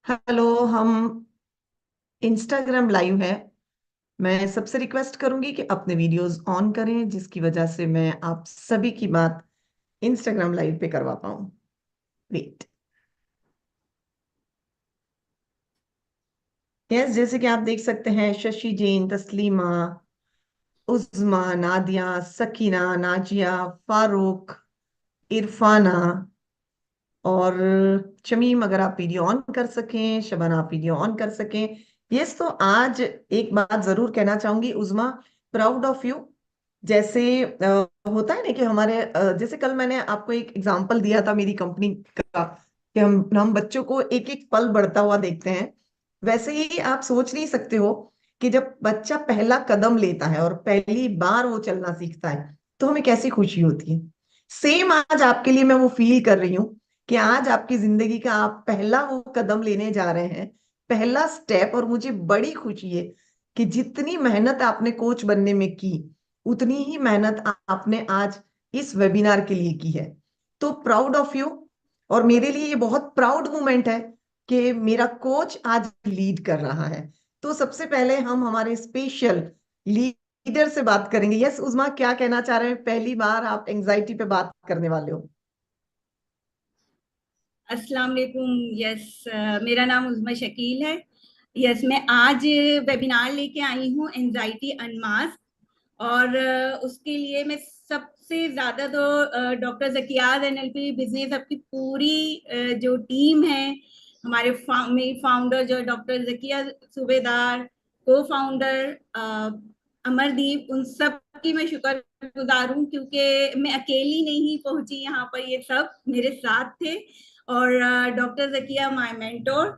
Hello. हम Instagram live है। मैं सबसे रिक्वेस्ट करूंगी कि अपने वीडियोस ऑन करें, जिसकी वजह से मैं आप सभी की बात इंस्टाग्राम लाइव पे करवा पाऊं। वेट। यस, जैसे कि आप देख सकते हैं, शशि जैन, तस्लीमा, उज़मा, नादिया, सकीना, नाजिया, फारूक, इरफाना और शमीम, अगर आप वीडियो ऑन कर सकें, शबाना आप वीडियो ऑन कर सकें। यस, तो आज एक बात जरूर कहना चाहूंगी उज़मा, प्राउड ऑफ यू। जैसे होता है ना कि हमारे जैसे कल मैंने आपको एक एग्जांपल दिया था मेरी कंपनी का, कि हम बच्चों को एक एक पल बढ़ता हुआ देखते हैं। वैसे ही आप सोच नहीं सकते हो कि जब बच्चा पहला कदम लेता है और पहली बार वो चलना सीखता है तो हमें कैसी खुशी होती है। सेम आज आपके लिए मैं वो फील कर रही हूँ कि आज आपकी जिंदगी का आप पहला वो कदम लेने जा रहे हैं, पहला स्टेप। और मुझे बड़ी खुशी है कि जितनी मेहनत आपने कोच बनने में की, उतनी ही मेहनत आपने आज इस वेबिनार के लिए की है। तो प्राउड ऑफ यू। और मेरे लिए ये बहुत प्राउड मोमेंट है कि मेरा कोच आज लीड कर रहा है। तो सबसे पहले हम हमारे स्पेशल लीडर से बात करेंगे। यस उज़मा, क्या कहना चाह रहे हैं? पहली बार आप एंजाइटी पे बात करने वाले हो। अस्सलाम वालेकुम। यस, मेरा नाम उज़्मा शकील है। यस, मैं आज वेबिनार लेके आई हूँ एंजाइटी अनमास्क। और उसके लिए मैं सबसे ज्यादा तो doctor Zakia's NLP business hub की पूरी जो टीम है, हमारे फाउंडर जो डॉक्टर जकिया सूबेदार, को फाउंडर अमरदीप, उन सब की मैं शुक्रगुजार हूँ, क्योंकि मैं अकेली नहीं पहुंची यहाँ पर, ये सब मेरे साथ थे। और डॉक्टर जकिया माय मेंटोर,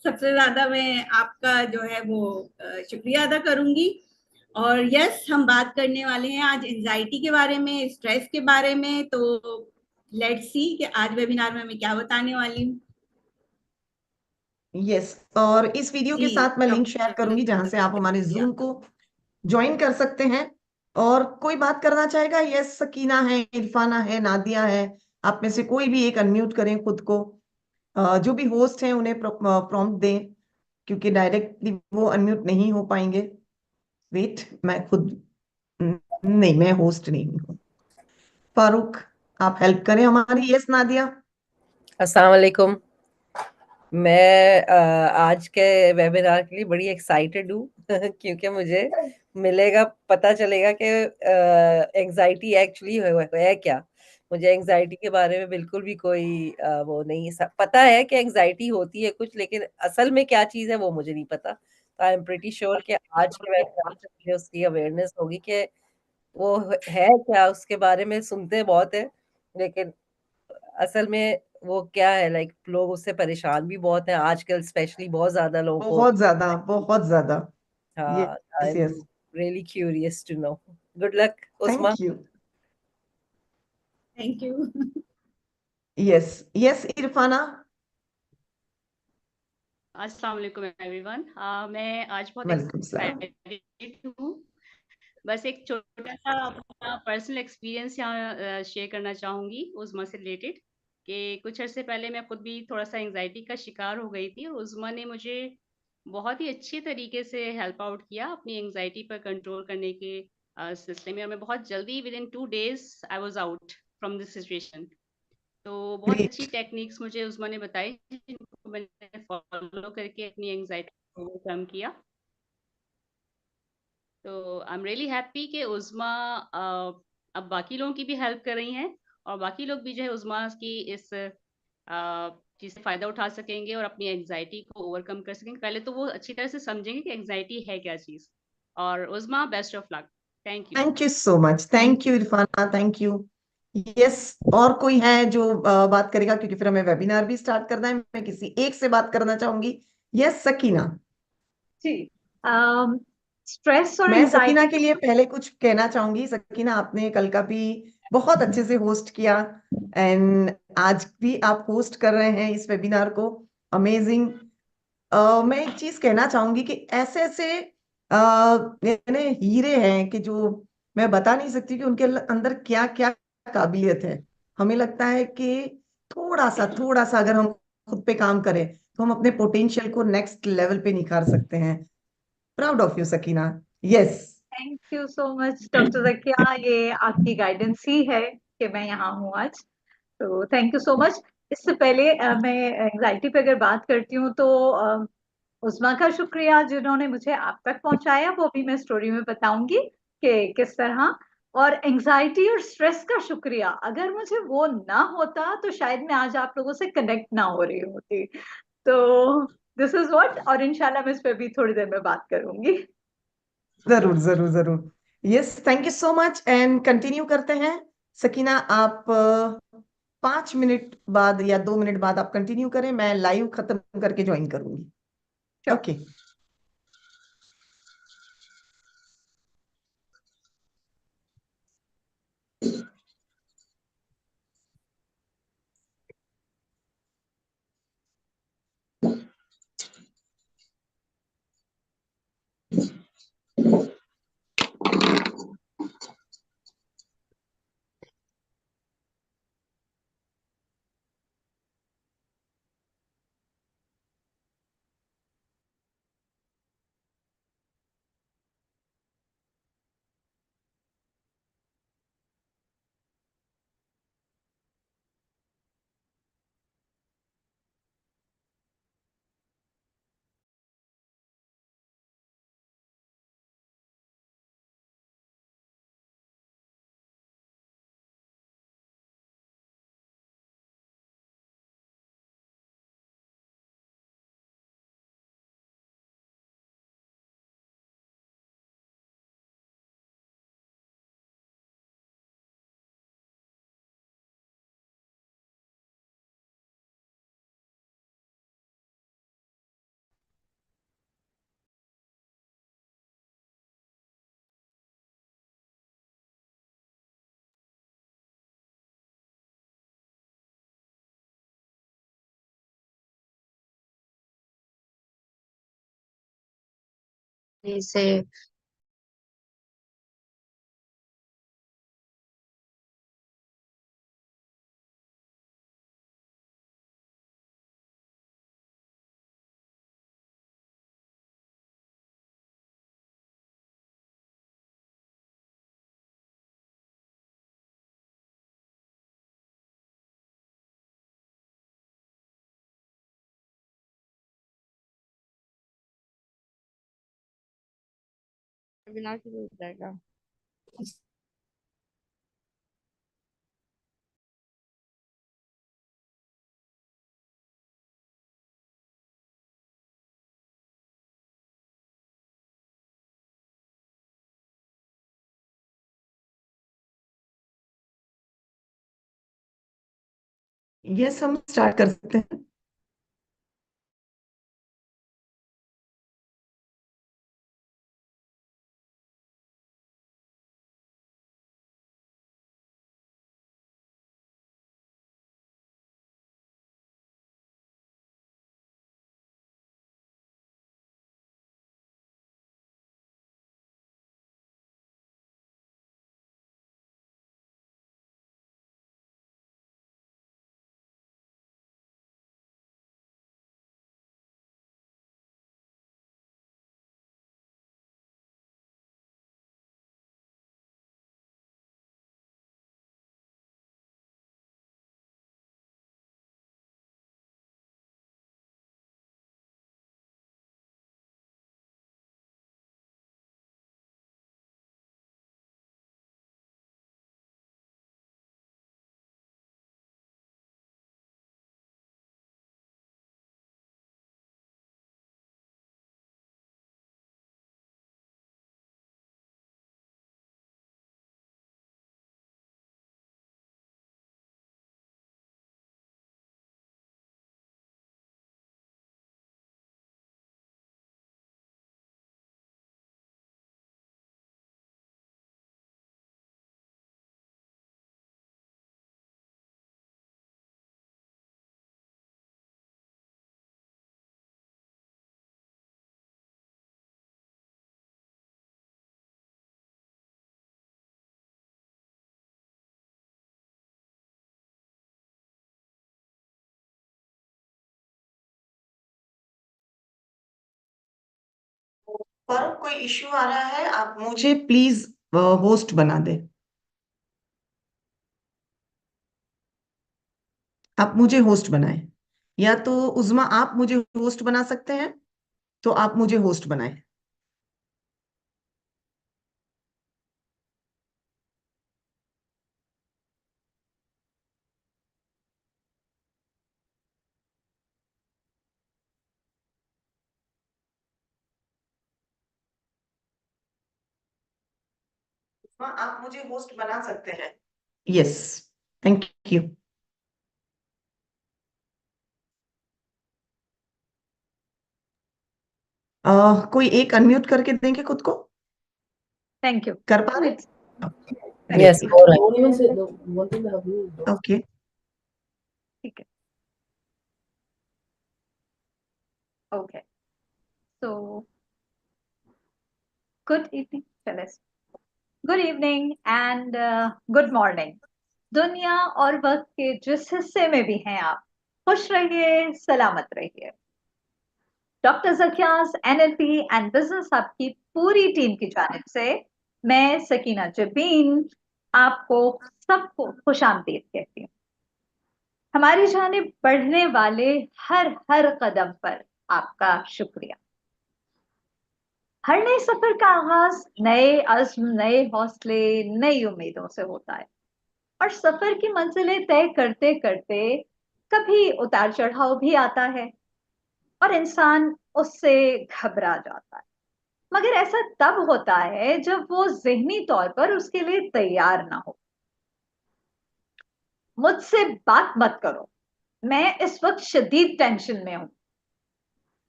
सबसे ज्यादा मैं आपका जो है वो शुक्रिया अदा करूंगी। और यस, हम बात करने वाले हैं आज एंजाइटी के बारे में, स्ट्रेस के बारे में। तो लेट्स सी कि आज वेबिनार में मैं क्या बताने वाली हूँ। यस, और इस वीडियो के जी साथ मैं लिंक शेयर डॉक्टर करूंगी जहां से आप हमारे जकिया। जूम को ज्वाइन कर सकते हैं। और कोई बात करना चाहेगा? यस, सकीना है, इरफाना है, नादिया है। आप में से कोई भी एक अनम्यूट करें खुद को। जो भी होस्ट हैं उन्हें प्रॉम्प्ट दें, क्योंकि डायरेक्टली वो अनम्यूट नहीं हो पाएंगे। वेट, मैं खुद नहीं, मैं होस्ट नहीं हूँ। फारूक, आप हेल्प करें हमारी। यस नादिया। अस्सलाम वालेकुम। मैं आज के वेबिनार के लिए बड़ी एक्साइटेड हूँ क्योंकि मुझे मिलेगा, पता चलेगा कि एंजाइटी एक्चुअली है क्या। मुझे एंजाइटी के बारे में बिल्कुल भी कोई वो नहीं पता है कि एंजाइटी होती है कुछ, लेकिन असल में क्या चीज़ है वो मुझे नहीं पता। तो आई एम प्रिटी श्योर कि आज के वेबिनार से मुझे उसकी अवेयरनेस होगी कि वो है क्या। उसके बारे में सुनते बहुत है, लेकिन असल में वो क्या है, लाइक लोग उससे परेशान भी बहुत हैं आजकल, स्पेशली बहुत ज्यादा लोगों को। बहुत ज्यादा, बहुत ज्यादा। हाँ, I yes am yes. Really curious to know. Good luck Usma. Thank you. Thank you. Yes yes, Irfana. अस्सलाम वालेकुम एवरीवन। मैं आज बहुत वेलकम सलाम। एक्साइटेड हूँ। बस एक छोटा सा अपना पर्सनल एक्सपीरियंस यहाँ शेयर करना चाहूँगी उज़मा से रिलेटेड, कि कुछ अर्से पहले मैं खुद भी थोड़ा सा एंजाइटी का शिकार हो गई थी, और उज़मा ने मुझे बहुत ही अच्छे तरीके से हेल्प आउट किया अपनी एंजाइटी पर कंट्रोल करने के सिलसिले में। और मैं बहुत जल्दी, with in 2 days I was out from this situation. तो बहुत अच्छी ग्रेट। टेक्निक्स मुझे उस्मा ने बताई, जिनको मैंने फॉलो करके अपनी एंजाइटी को ओवरकम किया। तो आई एम रियली हैप्पी कि उस्मा अब बाकी लोगों की भी हेल्प कर रही हैं, और बाकी लोग भी जो है उस्मा की इस चीज़ से फ़ायदा उठा सकेंगे और अपनी एंजाइटी को ओवरकम कर सकेंगे। पहले तो वो अच्छी तरह से समझेंगे कि एंजाइटी है क्या चीज़। और Usma, best of luck. Thank you. Thank you so much. Thank you Irfana, thank you. Yes, और कोई है जो बात करेगा? क्योंकि फिर हमें वेबिनार भी स्टार्ट करना है। मैं किसी एक से बात करना चाहूंगी। यस सकीना। जी। स्ट्रेस और मैं सकीना एंजाइटी के को। लिए पहले कुछ कहना चाहूंगी। सकीना, आपने कल का भी बहुत अच्छे से होस्ट किया, एंड आज भी आप होस्ट कर रहे हैं इस वेबिनार को। अमेजिंग। मैं एक चीज कहना चाहूंगी कि ऐसे ऐसे यानी हीरे हैं कि जो मैं बता नहीं सकती कि उनके अंदर क्या क्या काबिलियत है। हमें लगता है कि थोड़ा सा अगर हम खुद पे काम करें तो हम अपने पोटेंशियल को नेक्स्ट लेवल पे निखार सकते हैं। Proud of you Sakina. Yes. Thank you so much doctor Zakia, ये आपकी गाइडेंस ही है कि मैं यहाँ हूँ आज, तो थैंक यू सो मच। इससे पहले मैं एंजाइटी पे अगर बात करती हूँ तो उस्मा का शुक्रिया जिन्होंने मुझे आप तक पहुंचाया, वो भी मैं स्टोरी में बताऊंगी कि किस तरह। और एंजाइटी और स्ट्रेस का शुक्रिया, अगर मुझे वो ना होता तो शायद मैं आज आप लोगों से कनेक्ट ना हो रही होती। तो दिस इज व्हाट, और इंशाल्लाह मैं इस पे भी थोड़ी देर में बात करूंगी। जरूर जरूर जरूर। Yes, thank you so much and continue करते हैं। सकीना, आप 5 मिनट बाद या 2 मिनट बाद आप कंटिन्यू करें, मैं लाइव खत्म करके ज्वाइन करूंगी। Sure. ओके। से बिना शुरू हो जाएगा। यस, हम स्टार्ट कर सकते हैं। फारूक, कोई इश्यू आ रहा है? आप मुझे प्लीज होस्ट बना दे। आप मुझे होस्ट बनाएं, या तो उज़मा आप मुझे होस्ट बना सकते हैं, तो आप मुझे होस्ट बनाएं। उज़मा, आप मुझे होस्ट बना सकते हैं? Yes, thank you. कोई एक अनम्यूट करके देंगे खुद को? Thank you. कर पा रहे? यस, ग्रेट, हो रहा है। ओके। ठीक है, ओके। सो गुड इवनिंग, चले, good evening and good morning. दुनिया और वक्त के जिस हिस्से में भी हैं आप, खुश रहिए, सलामत रहिए। Doctor Zakia's NLP and business hub की पूरी टीम की जानिब से मैं सकीना जबीन आपको सबको खुशामदीद कहती हूँ। हमारी जानिब बढ़ने वाले हर हर कदम पर आपका शुक्रिया। हर नए सफर का आगाज नए अज़्म, नए हौसले, नई उम्मीदों से होता है, और सफर की मंजिलें तय करते करते कभी उतार चढ़ाव भी आता है और इंसान उससे घबरा जाता है। मगर ऐसा तब होता है जब वो ज़हनी तौर पर उसके लिए तैयार ना हो। मुझसे बात मत करो, मैं इस वक्त शदीद टेंशन में हूं।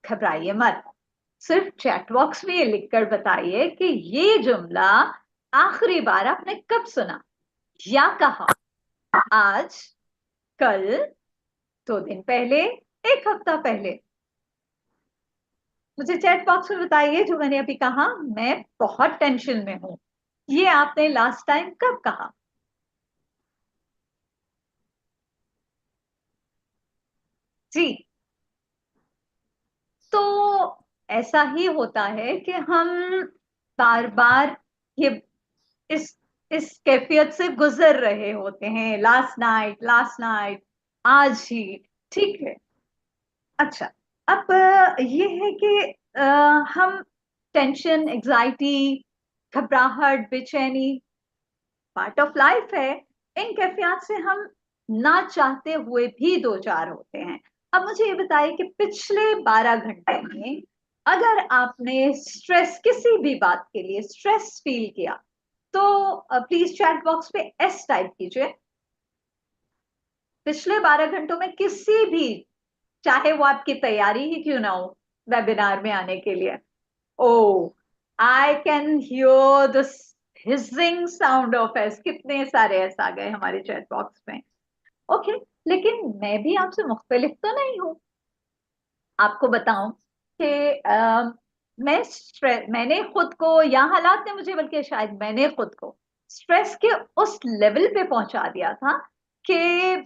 घबराइए मत, सिर्फ चैट बॉक्स में ये लिखकर बताइए कि ये जुमला आखिरी बार आपने कब सुना या कहा। आज, कल, 2 दिन पहले, 1 हफ्ता पहले। मुझे चैट बॉक्स में बताइए जो मैंने अभी कहा, मैं बहुत टेंशन में हूं, ये आपने लास्ट टाइम कब कहा। जी, तो ऐसा ही होता है कि हम बार बार ये इस इस कैफियत से गुजर रहे होते हैं। लास्ट नाइट, आज ही, ठीक है। अच्छा, अब ये है कि हम टेंशन, एग्जाइटी, घबराहट, बेचैनी पार्ट ऑफ लाइफ है। इन कैफियत से हम ना चाहते हुए भी दो चार होते हैं। अब मुझे ये बताइए कि पिछले 12 घंटे में अगर आपने स्ट्रेस, किसी भी बात के लिए स्ट्रेस फील किया, तो प्लीज चैट बॉक्स पे एस टाइप कीजिए। पिछले 12 घंटों में किसी भी, चाहे वो आपकी तैयारी ही क्यों ना हो वेबिनार में आने के लिए। Oh, I can hear the hissing sound of s. कितने सारे एस आ गए हमारे चैट बॉक्स में। ओके, लेकिन मैं भी आपसे मुख्तलिफ तो नहीं हूं। आपको बताऊं कि मैंने खुद को, या हालात ने मुझे, बल्कि शायद मैंने खुद को स्ट्रेस के उस लेवल पे पहुंचा दिया था कि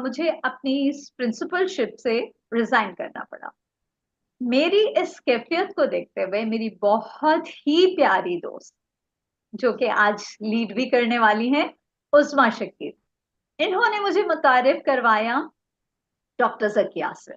मुझे अपनी प्रिंसिपलशिप से रिजाइन करना पड़ा। मेरी इस कैफियत को देखते हुए मेरी बहुत ही प्यारी दोस्त, जो कि आज लीड भी करने वाली हैं, उज़मा शकील, इन्होंने मुझे मुतारिफ करवाया डॉक्टर जकिया से।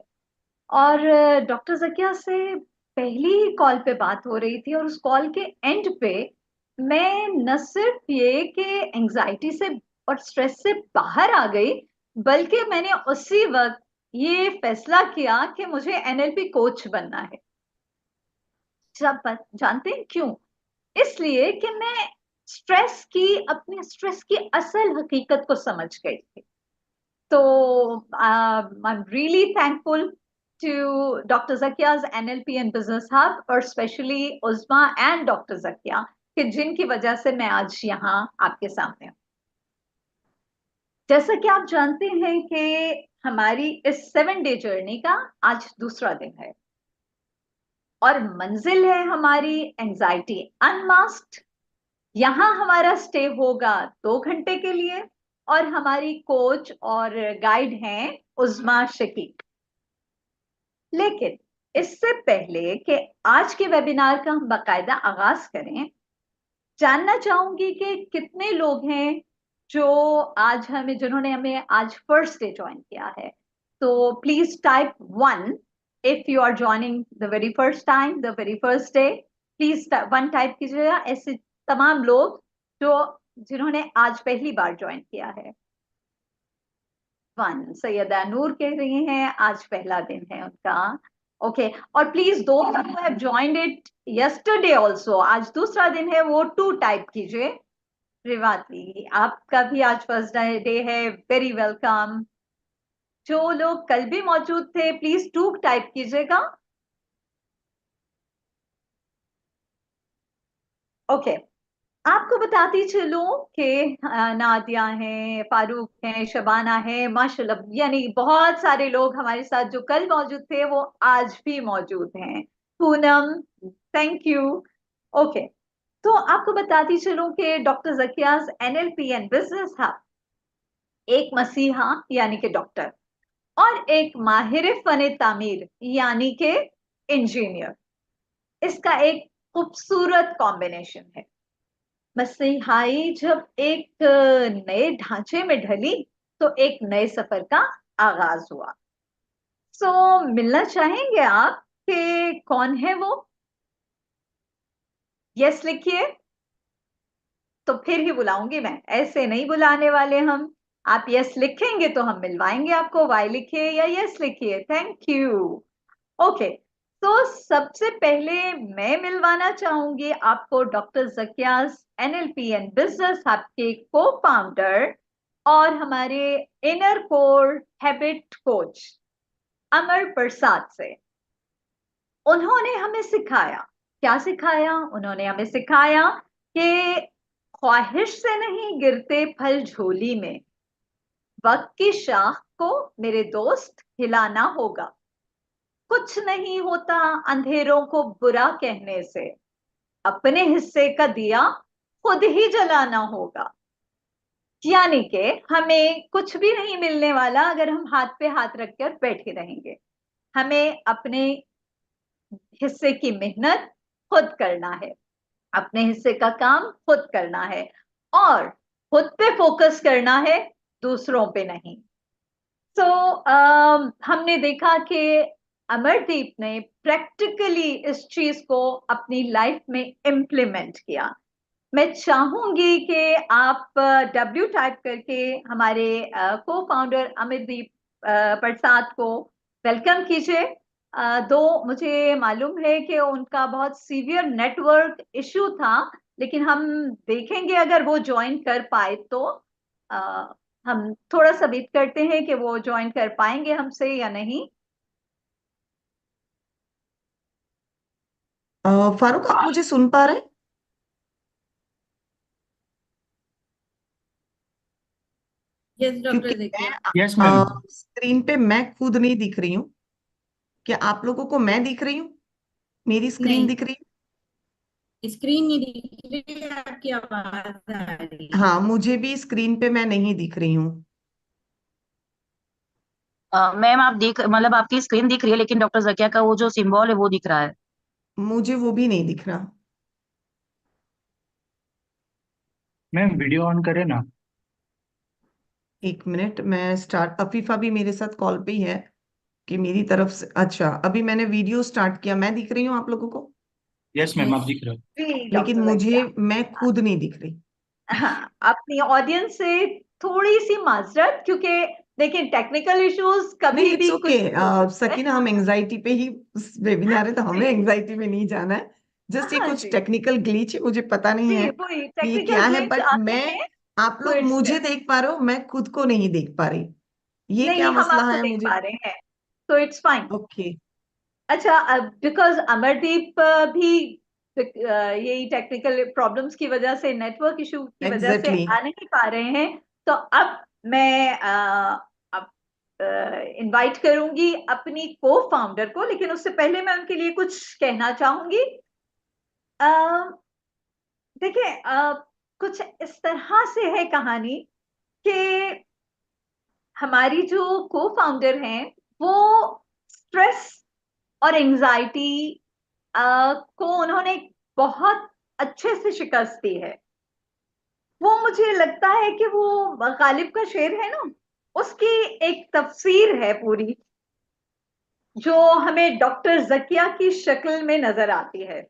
और डॉक्टर जकिया से पहली ही कॉल पे बात हो रही थी, और उस कॉल के एंड पे मैं न सिर्फ ये कि एंजाइटी से और स्ट्रेस से बाहर आ गई, बल्कि मैंने उसी वक्त ये फैसला किया कि मुझे एनएलपी कोच बनना है। जानते हैं क्यों? इसलिए कि मैं अपने स्ट्रेस की असल हकीकत को समझ गई थी। तो I am really thankful to doctor Zakia's NLP and business hub, और specially Uzma and doctor Zakia, कि जिनकी वजह से मैं आज यहाँ आपके सामने हूँ। जैसा कि आप जानते हैं कि हमारी इस 7 डे जर्नी का आज दूसरा दिन है, और मंजिल है हमारी एंजाइटी अनमास्क्ड। यहाँ हमारा स्टे होगा 2 घंटे के लिए, और हमारी कोच और गाइड हैं उज़मा शकील। लेकिन इससे पहले कि आज के वेबिनार का हम बाकायदा आगाज करें, जानना चाहूंगी कि कितने लोग हैं जो आज जिन्होंने हमें आज फर्स्ट डे ज्वाइन किया है। तो please type 1 if you are joining the very first time, the very first day. Please 1 type कीजिएगा, ऐसे तमाम लोग जो जिन्होंने आज पहली बार ज्वाइन किया है। 1 सैयदा नूर कह रही हैं आज पहला दिन है उनका। ओके, और प्लीज दो have joined it yesterday also, आज दूसरा दिन है, वो 2 टाइप कीजिए। रिवाती, आपका भी आज फर्स्ट डे है, वेरी वेलकम। जो लोग कल भी मौजूद थे प्लीज 2 टाइप कीजिएगा। ओके, आपको बताती चलूं कि नादिया हैं, फारूक हैं, शबाना है, माशाल्लाह, यानी बहुत सारे लोग हमारे साथ जो कल मौजूद थे वो आज भी मौजूद हैं। Poonam, thank you. ओके, तो आपको बताती चलूं कि doctor Zakia's NLP and business hub एक मसीहा यानी कि डॉक्टर और एक माहिर फन तामीर यानी कि इंजीनियर, इसका एक खूबसूरत कॉम्बिनेशन है। मसीहाई जब एक नए ढांचे में ढली तो एक नए सफर का आगाज हुआ। सो मिलना चाहेंगे आप कि कौन है वो? यस लिखिए, तो फिर ही बुलाऊंगी मैं, ऐसे नहीं बुलाने वाले हम। आप यस लिखेंगे तो हम मिलवाएंगे आपको। वाई लिखिए या यस लिखिए। Thank you. ओके, तो सबसे पहले मैं मिलवाना चाहूंगी आपको doctor Zakia's NLP and business hub के को फाउंडर और हमारे inner core habit coach Amar Prasad से। उन्होंने हमें सिखाया, क्या सिखाया? उन्होंने हमें सिखाया कि ख्वाहिश से नहीं गिरते फल झोली में, वक्त की शाख को मेरे दोस्त हिलाना होगा। कुछ नहीं होता अंधेरों को बुरा कहने से, अपने हिस्से का दिया खुद ही जलाना होगा। यानी कि हमें कुछ भी नहीं मिलने वाला अगर हम हाथ पे हाथ रखकर बैठे रहेंगे। हमें अपने हिस्से की मेहनत खुद करना है, अपने हिस्से का काम खुद करना है और खुद पे फोकस करना है, दूसरों पे नहीं। तो हमने देखा कि अमरदीप ने प्रैक्टिकली इस चीज को अपनी लाइफ में इम्प्लीमेंट किया। मैं चाहूंगी कि आप डब्ल्यू टाइप करके हमारे को फाउंडर अमरदीप प्रसाद को वेलकम कीजिए। दो मुझे मालूम है कि उनका बहुत सीवियर नेटवर्क इशू था, लेकिन हम देखेंगे अगर वो ज्वाइन कर पाए तो हम थोड़ा सा वेट करते हैं कि वो ज्वाइन कर पाएंगे हमसे या नहीं। फारूक, आप मुझे सुन पा रहे हैं? यस क्योंकि doctor Zakia. Yes ma'am. Screen पे मैं खुद नहीं दिख रही हूँ। क्या आप लोगों को मैं दिख रही हूँ? मेरी स्क्रीन नहीं, दिख रही स्क्रीन नहीं दिख रही, आपकी आवाज आ रही है? है। हाँ, मुझे भी स्क्रीन पे मैं नहीं दिख रही हूँ। मैम आप देख मतलब आपकी स्क्रीन दिख रही है लेकिन डॉक्टर जकिया का वो जो सिंबल है वो दिख रहा है। मुझे वो भी नहीं दिख रहा। मैम वीडियो ऑन करें ना। एक मिनट, मैं स्टार्ट, अफीफा भी मेरे साथ कॉल पे ही है कि मेरी तरफ से। अच्छा, अभी मैंने वीडियो स्टार्ट किया, मैं दिख रही हूँ आप लोगों को? यस मैम आप यस। दिख रहे हो। जी लेकिन डॉक्टर मुझे, जकिया, मैं खुद नहीं दिख रही। हाँ, अपनी ऑडियंस से थोड़ी सी माजरत, क्योंकि देखिए टेक्निकल इश्यूज नहीं, कभी इट्स भी ओके। कुछ भी हो सकता है। सकीना, हम एंजाइटी पे ही वेबिनार है तो हमें जी, एंजाइटी में नहीं जाना है। जस्ट ये हाँ कुछ जी, टेक्निकल ग्लिच है, मुझे पता नहीं है जी वही कि ये टेक्निकल क्या है, ग्लिच बट आते मैं, हैं आप तो लोग इट्स, मुझे देख पा रहे हो, मैं खुद को नहीं देख पा रही। ये नहीं क्या हम मसला आपको है देख मुझे? पा रहे हैं तो इट्स फाइन। ओके। अच्छा, बिकॉज अमरदीप भी यही टेक्निकल प्रॉब्लम्स की वजह से, नेटवर्क इशू की वजह से एग्जैक्टली। आ नहीं पा रहे हैं, तो अब मैं अब इनवाइट करूंगी अपनी को फाउंडर को, लेकिन उससे पहले मैं उनके लिए कुछ कहना चाहूंगी। अ, देखिए, कुछ इस तरह से है कहानी कि हमारी जो को फाउंडर हैं वो स्ट्रेस और एंजाइटी को उन्होंने बहुत अच्छे से शिकस्त दी है। वो मुझे लगता है कि वो गालिब का शेर है ना, उसकी एक तफसीर है पूरी, जो हमें डॉक्टर जकिया की शक्ल में नजर आती है।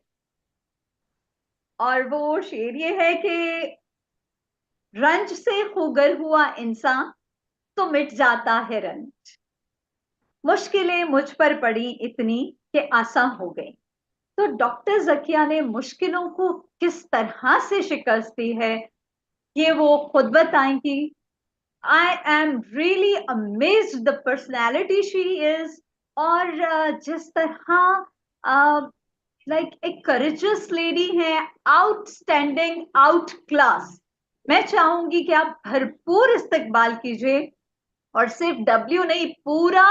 और वो शेर ये है कि रंज से खुगर हुआ इंसान तो मिट जाता है रंज, मुश्किलें मुझ पर पड़ी इतनी कि आसान हो गई। तो डॉक्टर जकिया ने मुश्किलों को किस तरह से शिकस्त दी है ये वो खुद बताएंगी। I am really amazed the personality she is, और जिस तरह like एक courageous lady है, outstanding, outclass। मैं चाहूंगी कि आप भरपूर इस्तकबाल कीजिए और सिर्फ W नहीं, पूरा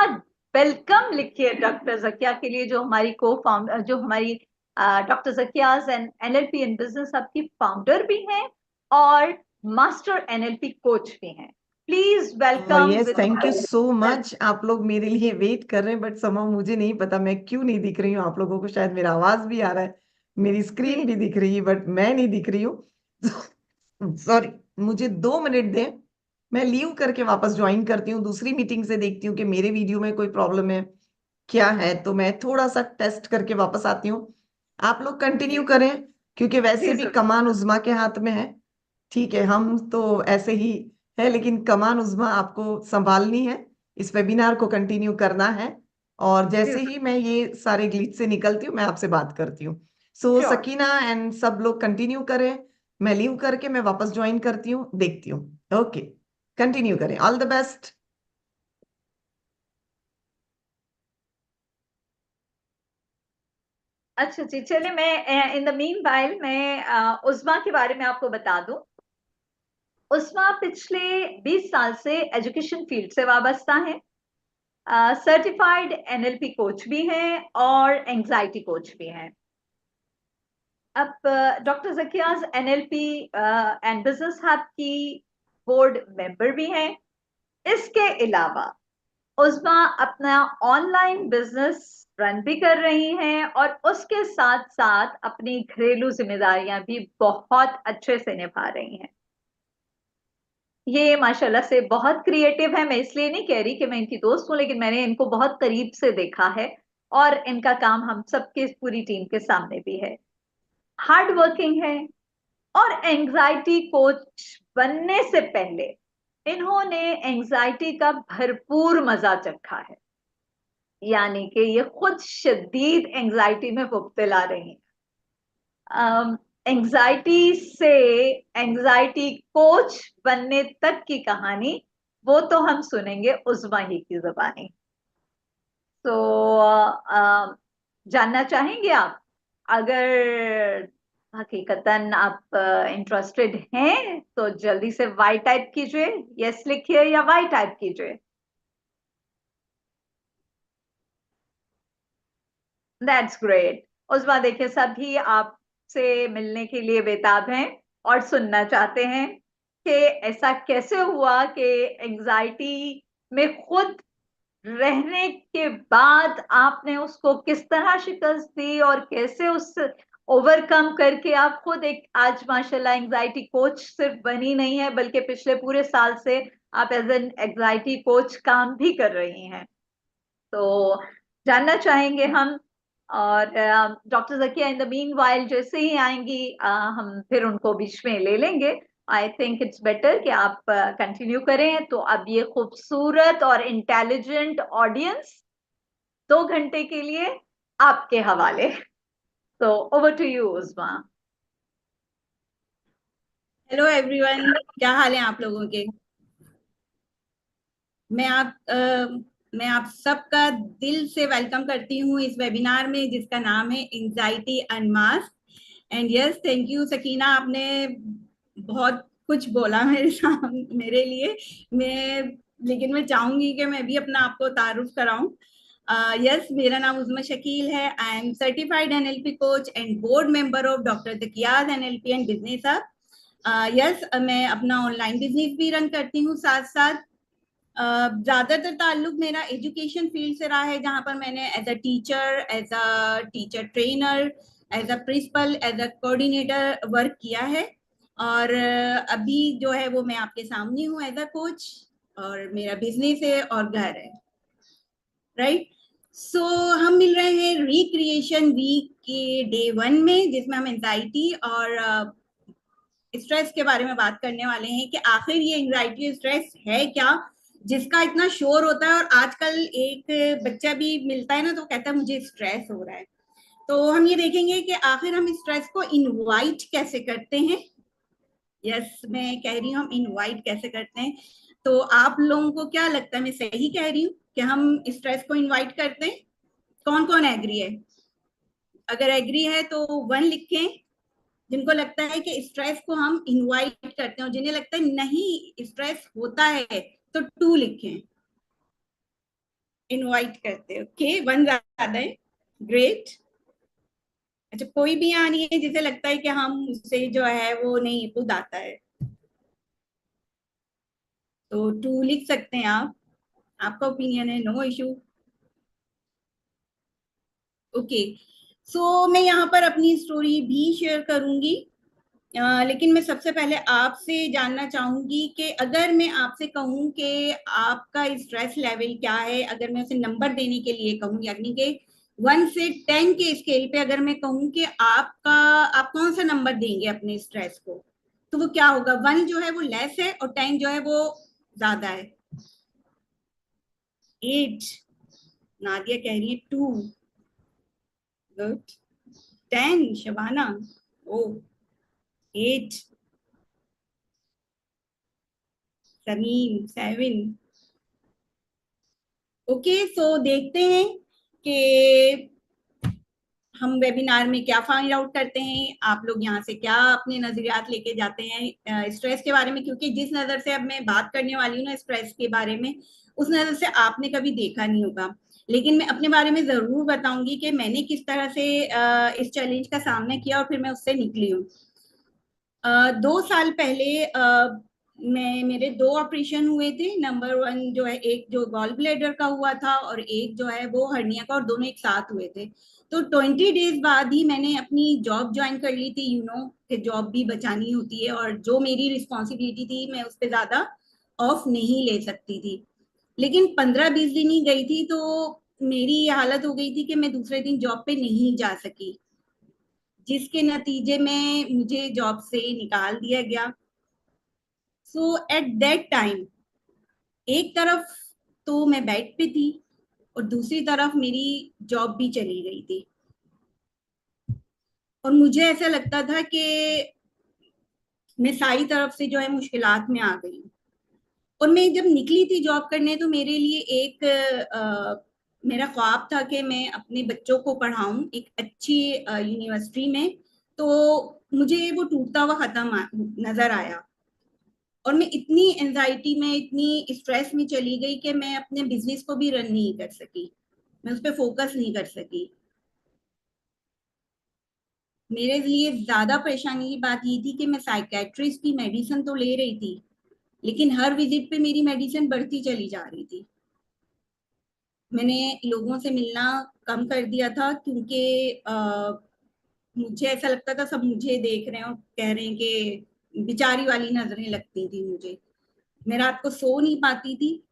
वेलकम लिखिए डॉक्टर जकिया के लिए, जो हमारी जो हमारी doctor Zakia's and NLP in business hub की फाउंडर भी हैं और मास्टर NLP कोच भी हैं। Please welcome. Yes, thank you so much. आप लोग मेरे लिए वेट कर रहे हैं, बट समां मुझे नहीं पता मैं क्यों नहीं दिख रही हूँ आप लोगों को। शायद मेरा आवाज भी आ रहा है, मेरी स्क्रीन भी दिख रही है, बट मैं नहीं दिख रही हूँ। सॉरी, मुझे 2 मिनट दें, मैं लीव करके वापस ज्वाइन करती हूँ। दूसरी मीटिंग से देखती हूँ कि मेरे वीडियो में कोई प्रॉब्लम है क्या है, तो मैं थोड़ा सा टेस्ट करके वापस आती हूँ। आप लोग कंटिन्यू करें, क्योंकि वैसे भी कमान उज़्मा के हाथ में है। ठीक है, हम तो ऐसे ही है, लेकिन कमान उज़्मा आपको संभालनी है, इस वेबिनार को कंटिन्यू करना है। और जैसे ही मैं ये सारे ग्लिच से निकलती हूँ, मैं आपसे बात करती हूँ। सो सकीना एंड सब लोग कंटिन्यू करें, मैं लीव करके मैं वापस ज्वाइन करती हूँ, देखती हूँ। ओके, कंटिन्यू करें। All the best. अच्छा जी, चलिए मैं इन द मीन वाइल मैं उस्मा के बारे में आपको बता दूं। उस्मा पिछले 20 साल से एजुकेशन फील्ड से वाबस्ता है, सर्टिफाइड NLP कोच भी हैं और एंजाइटी कोच भी हैं। अब doctor Zakia's NLP and business hub की बोर्ड मेंबर भी हैं। इसके अलावा उस्मा अपना ऑनलाइन बिजनेस रन भी कर रही हैं और उसके साथ साथ अपनी घरेलू जिम्मेदारियां भी बहुत अच्छे से निभा रही हैं। ये माशाल्लाह से बहुत क्रिएटिव है। मैं इसलिए नहीं कह रही कि मैं इनकी दोस्त हूं, लेकिन मैंने इनको बहुत करीब से देखा है और इनका काम हम सबके पूरी टीम के सामने भी है। हार्ड वर्किंग है और एंजाइटी कोच बनने से पहले इन्होंने एंजाइटी का भरपूर मजा चखा है, यानी कि ये खुद शदीद एंजाइटी में मुब्तला रही हैं। एंजाइटी से एंजाइटी कोच बनने तक की कहानी वो तो हम सुनेंगे उज़्मा ही की जुबानी। तो जानना चाहेंगे आप, अगर हकीकतन आप इंटरेस्टेड हैं तो जल्दी से वाई टाइप कीजिए, यस लिखिए या वाई टाइप कीजिए। That's great. उज़्मा देखिए, सभी आपसे मिलने के लिए बेताब हैं और सुनना चाहते हैं कि ऐसा कैसे हुआ कि एंजाइटी में खुद रहने के बाद आपने उसको किस तरह शिकस्त दी और कैसे उस ओवरकम करके आप खुद एक आज माशाल्लाह एंजाइटी कोच सिर्फ बनी नहीं है, बल्कि पिछले पूरे साल से आप एज एन एंजाइटी कोच काम भी कर रही हैं। तो जानना चाहेंगे हम। और doctor Zakia in the meanwhile जैसे ही आएंगी हम फिर उनको बीच में ले लेंगे। आई थिंक इट्स बेटर कि आप कंटिन्यू करें। तो अब ये खूबसूरत और इंटेलिजेंट ऑडियंस 2 घंटे के लिए आपके हवाले। तो over to you Uzma. Hello everyone, क्या हाल है आप लोगों के? मैं आप सबका दिल से वेलकम करती हूँ इस वेबिनार में, जिसका नाम है anxiety unmask. And yes, thank you Sakina, आपने बहुत कुछ बोला मेरे लिए। लेकिन मैं चाहूंगी कि मैं भी अपना आपको तारुफ कराऊं। यस, मेरा नाम उज़्मा शकील है। I am certified NLP coach and board member of doctor Zakia's NLP and business hub. Yes, मैं अपना ऑनलाइन बिजनेस भी रन करती हूँ साथ साथ। ज्यादातर ताल्लुक मेरा एजुकेशन फील्ड से रहा है, जहां पर मैंने as a teacher trainer, as a principal, as a coordinator work किया है। और अभी जो है वो मैं आपके सामने हूँ एज अ कोच, और मेरा बिजनेस है और घर है। राइट। सो हम मिल रहे हैं रिक्रिएशन वीक के डे 1 में, जिसमें हम एंजाइटी और स्ट्रेस के बारे में बात करने वाले हैं कि आखिर ये एंजाइटी स्ट्रेस है क्या, जिसका इतना शोर होता है। और आजकल एक बच्चा भी मिलता है ना तो कहता है मुझे स्ट्रेस हो रहा है। तो हम ये देखेंगे कि आखिर हम स्ट्रेस को इनवाइट कैसे करते हैं। यस, मैं कह रही हूँ हम इनवाइट कैसे करते हैं। तो आप लोगों को क्या लगता है, मैं सही कह रही हूँ कि हम स्ट्रेस को इनवाइट करते हैं? कौन कौन एग्री है? अगर एग्री है तो 1 लिखें, जिनको लगता है कि स्ट्रेस को हम इनवाइट करते हैं, और जिन्हें लगता है नहीं स्ट्रेस होता है तो 2 लिखें, इनवाइट करते हैं। ओके, 1 ज्यादा है। ग्रेट। अच्छा, कोई भी यहाँ नहीं है जिसे लगता है कि हम उससे जो है वो नहीं खुद आता है, तो 2 लिख सकते हैं आप। आपका ओपिनियन है, नो इशू। ओके, सो मैं यहाँ पर अपनी स्टोरी भी शेयर करूंगी। लेकिन मैं सबसे पहले आपसे जानना चाहूंगी कि अगर मैं आपसे कहूं कि आपका स्ट्रेस लेवल क्या है, अगर मैं उसे नंबर देने के लिए कहूं, यानी कि 1 से 10 के स्केल पे अगर मैं कहूं कि आप कौन सा नंबर देंगे अपने स्ट्रेस को, तो वो क्या होगा? 1 जो है वो लेस है और 10 जो है वो ज्यादा है। 8, नादिया कह रही है 2। गुड। 10, शबाना। ओ, 8। समीम 7। ओके, सो देखते हैं कि हम वेबिनार में क्या फाइंड आउट करते हैं, आप लोग यहाँ से क्या अपने नजरियात लेके जाते हैं स्ट्रेस के बारे में। क्योंकि जिस नजर से अब मैं बात करने वाली हूँ ना स्ट्रेस के बारे में, उस नजर से आपने कभी देखा नहीं होगा। लेकिन मैं अपने बारे में जरूर बताऊंगी कि मैंने किस तरह से इस चैलेंज का सामना किया और फिर मैं उससे निकली हूँ। 2 साल पहले मेरे 2 ऑपरेशन हुए थे। नंबर 1 जो है, एक जो गॉल ब्लैडर का हुआ था और एक जो है वो हर्निया का, और दोनों एक साथ हुए थे। तो 20 डेज बाद ही मैंने अपनी जॉब ज्वाइन कर ली थी। कि जॉब भी बचानी होती है, और जो मेरी रिस्पॉन्सिबिलिटी थी मैं उस पर ज्यादा ऑफ नहीं ले सकती थी। लेकिन 15-20 दिन ही गई थी तो मेरी ये हालत हो गई थी कि मैं दूसरे दिन जॉब पे नहीं जा सकी, जिसके नतीजे में मुझे जॉब से निकाल दिया गया। सो एट दैट टाइम एक तरफ तो मैं बेड पे थी और दूसरी तरफ मेरी जॉब भी चली गई थी, और मुझे ऐसा लगता था कि मैं सारी तरफ से जो है मुश्किलात में आ गई हूँ। और मैं जब निकली थी जॉब करने तो मेरे लिए एक मेरा ख्वाब था कि मैं अपने बच्चों को पढ़ाऊं एक अच्छी यूनिवर्सिटी में। तो मुझे वो टूटता हुआ खत्म नजर आया, और मैं इतनी एंजाइटी में, इतनी स्ट्रेस में चली गई कि मैं अपने बिजनेस को भी रन नहीं कर सकी, मैं उस पर फोकस नहीं कर सकी। मेरे लिए ज्यादा परेशानी की बात ये थी कि मैं साइकेट्रिस्ट की मेडिसिन तो ले रही थी, लेकिन हर विजिट पे मेरी मेडिसिन बढ़ती चली जा रही थी। मैंने लोगों से मिलना कम कर दिया था, क्योंकि मुझे ऐसा लगता था सब मुझे देख रहे हैं और कह रहे हैं कि बिचारी वाली नजरें लगती थी मुझे। मैं रात को सो नहीं पाती थी,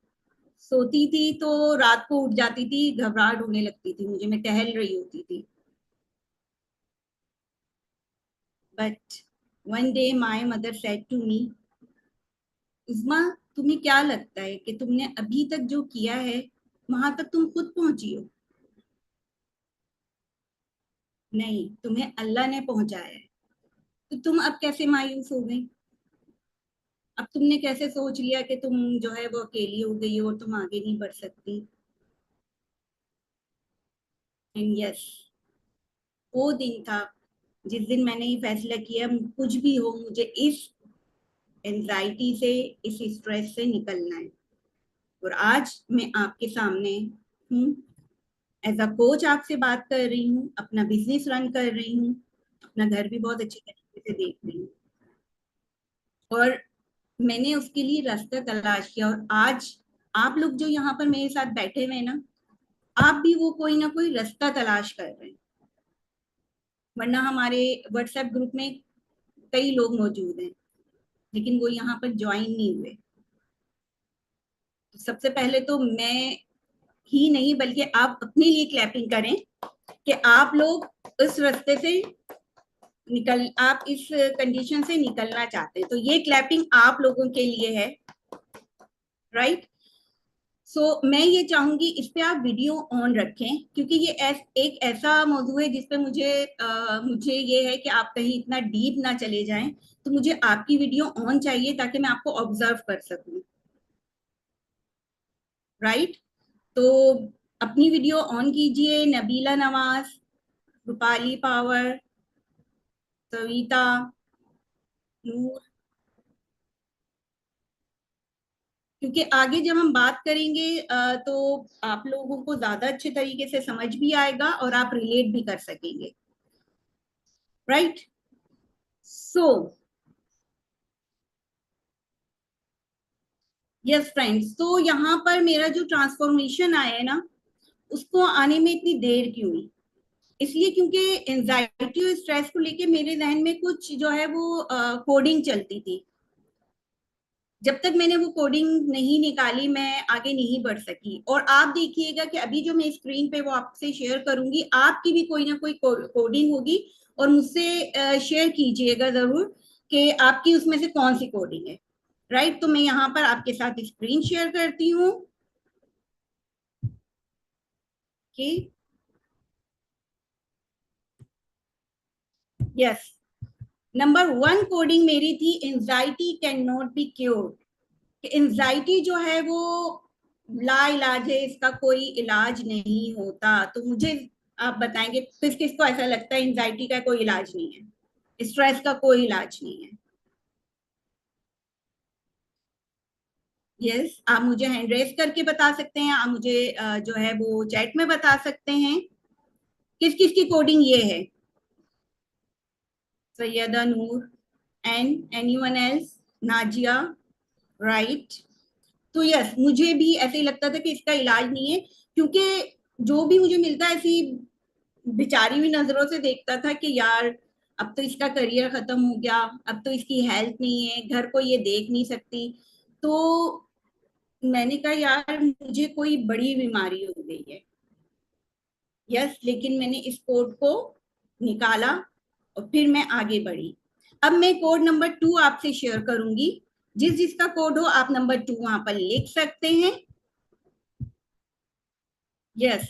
सोती थी तो रात को उठ जाती थी, घबराहट होने लगती थी मुझे, मैं टहल रही होती थी। But one day my mother said to me, Usma, तुम्हें क्या लगता है कि तुमने अभी तक जो किया है वहां तक तुम खुद पहुंची हो? नहीं, तुम्हें अल्लाह ने पहुंचाया है। तो तुम अब कैसे मायूस हो गई? अब तुमने कैसे सोच लिया कि तुम जो है वो अकेली हो गई हो और तुम आगे नहीं बढ़ सकती? एंड यस, वो दिन था जिस दिन मैंने ये फैसला किया, कुछ भी हो मुझे इस एंजाइटी से, इस स्ट्रेस से निकलना है। और आज मैं आपके सामने हूँ, एज अ कोच आपसे बात कर रही हूँ, अपना बिजनेस रन कर रही हूँ, अपना घर भी बहुत अच्छे तरीके से देख रही हूँ, और मैंने उसके लिए रास्ता तलाश किया। और आज आप लोग जो यहाँ पर मेरे साथ बैठे हुए हैं ना, आप भी वो कोई ना कोई रास्ता तलाश कर रहे हैं, वरना हमारे व्हाट्सएप ग्रुप में कई लोग मौजूद हैं लेकिन वो यहाँ पर ज्वाइन नहीं हुए। तो सबसे पहले तो मैं ही नहीं बल्कि आप अपने लिए क्लैपिंग करें कि आप लोग इस रास्ते से आप इस कंडीशन से निकलना चाहते हैं। तो ये क्लैपिंग आप लोगों के लिए है, राइट। सो मैं ये चाहूंगी इस पे आप वीडियो ऑन रखें, क्योंकि ये एक ऐसा मौजू है जिस पे मुझे ये है कि आप कहीं इतना डीप ना चले जाएं, तो मुझे आपकी वीडियो ऑन चाहिए ताकि मैं आपको ऑब्जर्व कर सकूं, राइट। तो अपनी वीडियो ऑन कीजिए। नबीला नवाज, रूपाली पावर, सविता, नूर, क्योंकि आगे जब हम बात करेंगे तो आप लोगों को ज्यादा अच्छे तरीके से समझ भी आएगा और आप रिलेट भी कर सकेंगे, राइट। सो यस फ्रेंड्स, तो यहाँ पर मेरा जो ट्रांसफॉर्मेशन आया है ना, उसको आने में इतनी देर क्यों हुई? इसलिए क्योंकि एंजाइटी और स्ट्रेस को लेके मेरे जहन में कुछ जो है वो कोडिंग चलती थी। जब तक मैंने वो कोडिंग नहीं निकाली मैं आगे नहीं बढ़ सकी। और आप देखिएगा कि अभी जो मैं स्क्रीन पे वो आपसे शेयर करूंगी, आपकी भी कोई ना कोई कोडिंग होगी और मुझसे शेयर कीजिएगा जरूर कि आपकी उसमें से कौन सी कोडिंग है, राइट। तो मैं यहाँ पर आपके साथ स्क्रीन शेयर करती हूँ। यस, नंबर 1 कोडिंग मेरी थी, anxiety can not be cured. Anxiety जो है वो ला इलाज है, इसका कोई इलाज नहीं होता। तो मुझे आप बताएंगे किस किस को ऐसा लगता है एंजाइटी का कोई इलाज नहीं है, स्ट्रेस का कोई इलाज नहीं है? यस, आप मुझे हैंड रेज करके बता सकते हैं, आप मुझे जो है वो चैट में बता सकते हैं किस किस की कोडिंग ये है। Syeda Noor, and anyone else? Nazia, right. तो यस, मुझे भी ऐसे ही लगता था कि इसका इलाज नहीं है, क्योंकि जो भी मुझे मिलता है ऐसी बेचारी हुई नजरों से देखता था कि यार अब तो इसका करियर खत्म हो गया, अब तो इसकी हेल्थ नहीं है, घर को ये देख नहीं सकती। तो मैंने कहा यार मुझे कोई बड़ी बीमारी हो गई है। यस, लेकिन मैंने इस कोड को निकाला और फिर मैं आगे बढ़ी। अब मैं कोड नंबर 2 आपसे शेयर करूंगी। जिस जिसका कोड हो आप नंबर 2 वहां पर लिख सकते हैं। Yes,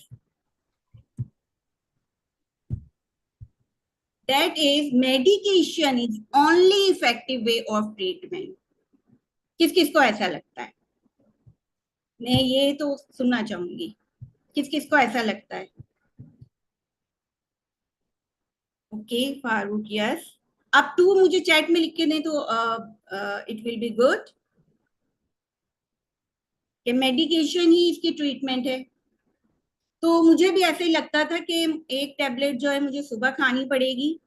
that is medication is only effective way of treatment। किस किस को ऐसा लगता है? मैं ये तो सुनना चाहूंगी, किस किस को ऐसा लगता है? Okay Farooq, yes. अब 2 मुझे चैट में लिख के दें तो इट विल बी गुड कि मेडिकेशन ही इसकी ट्रीटमेंट है। तो मुझे भी ऐसे ही लगता था कि एक टैबलेट जो है मुझे सुबह खानी पड़ेगी,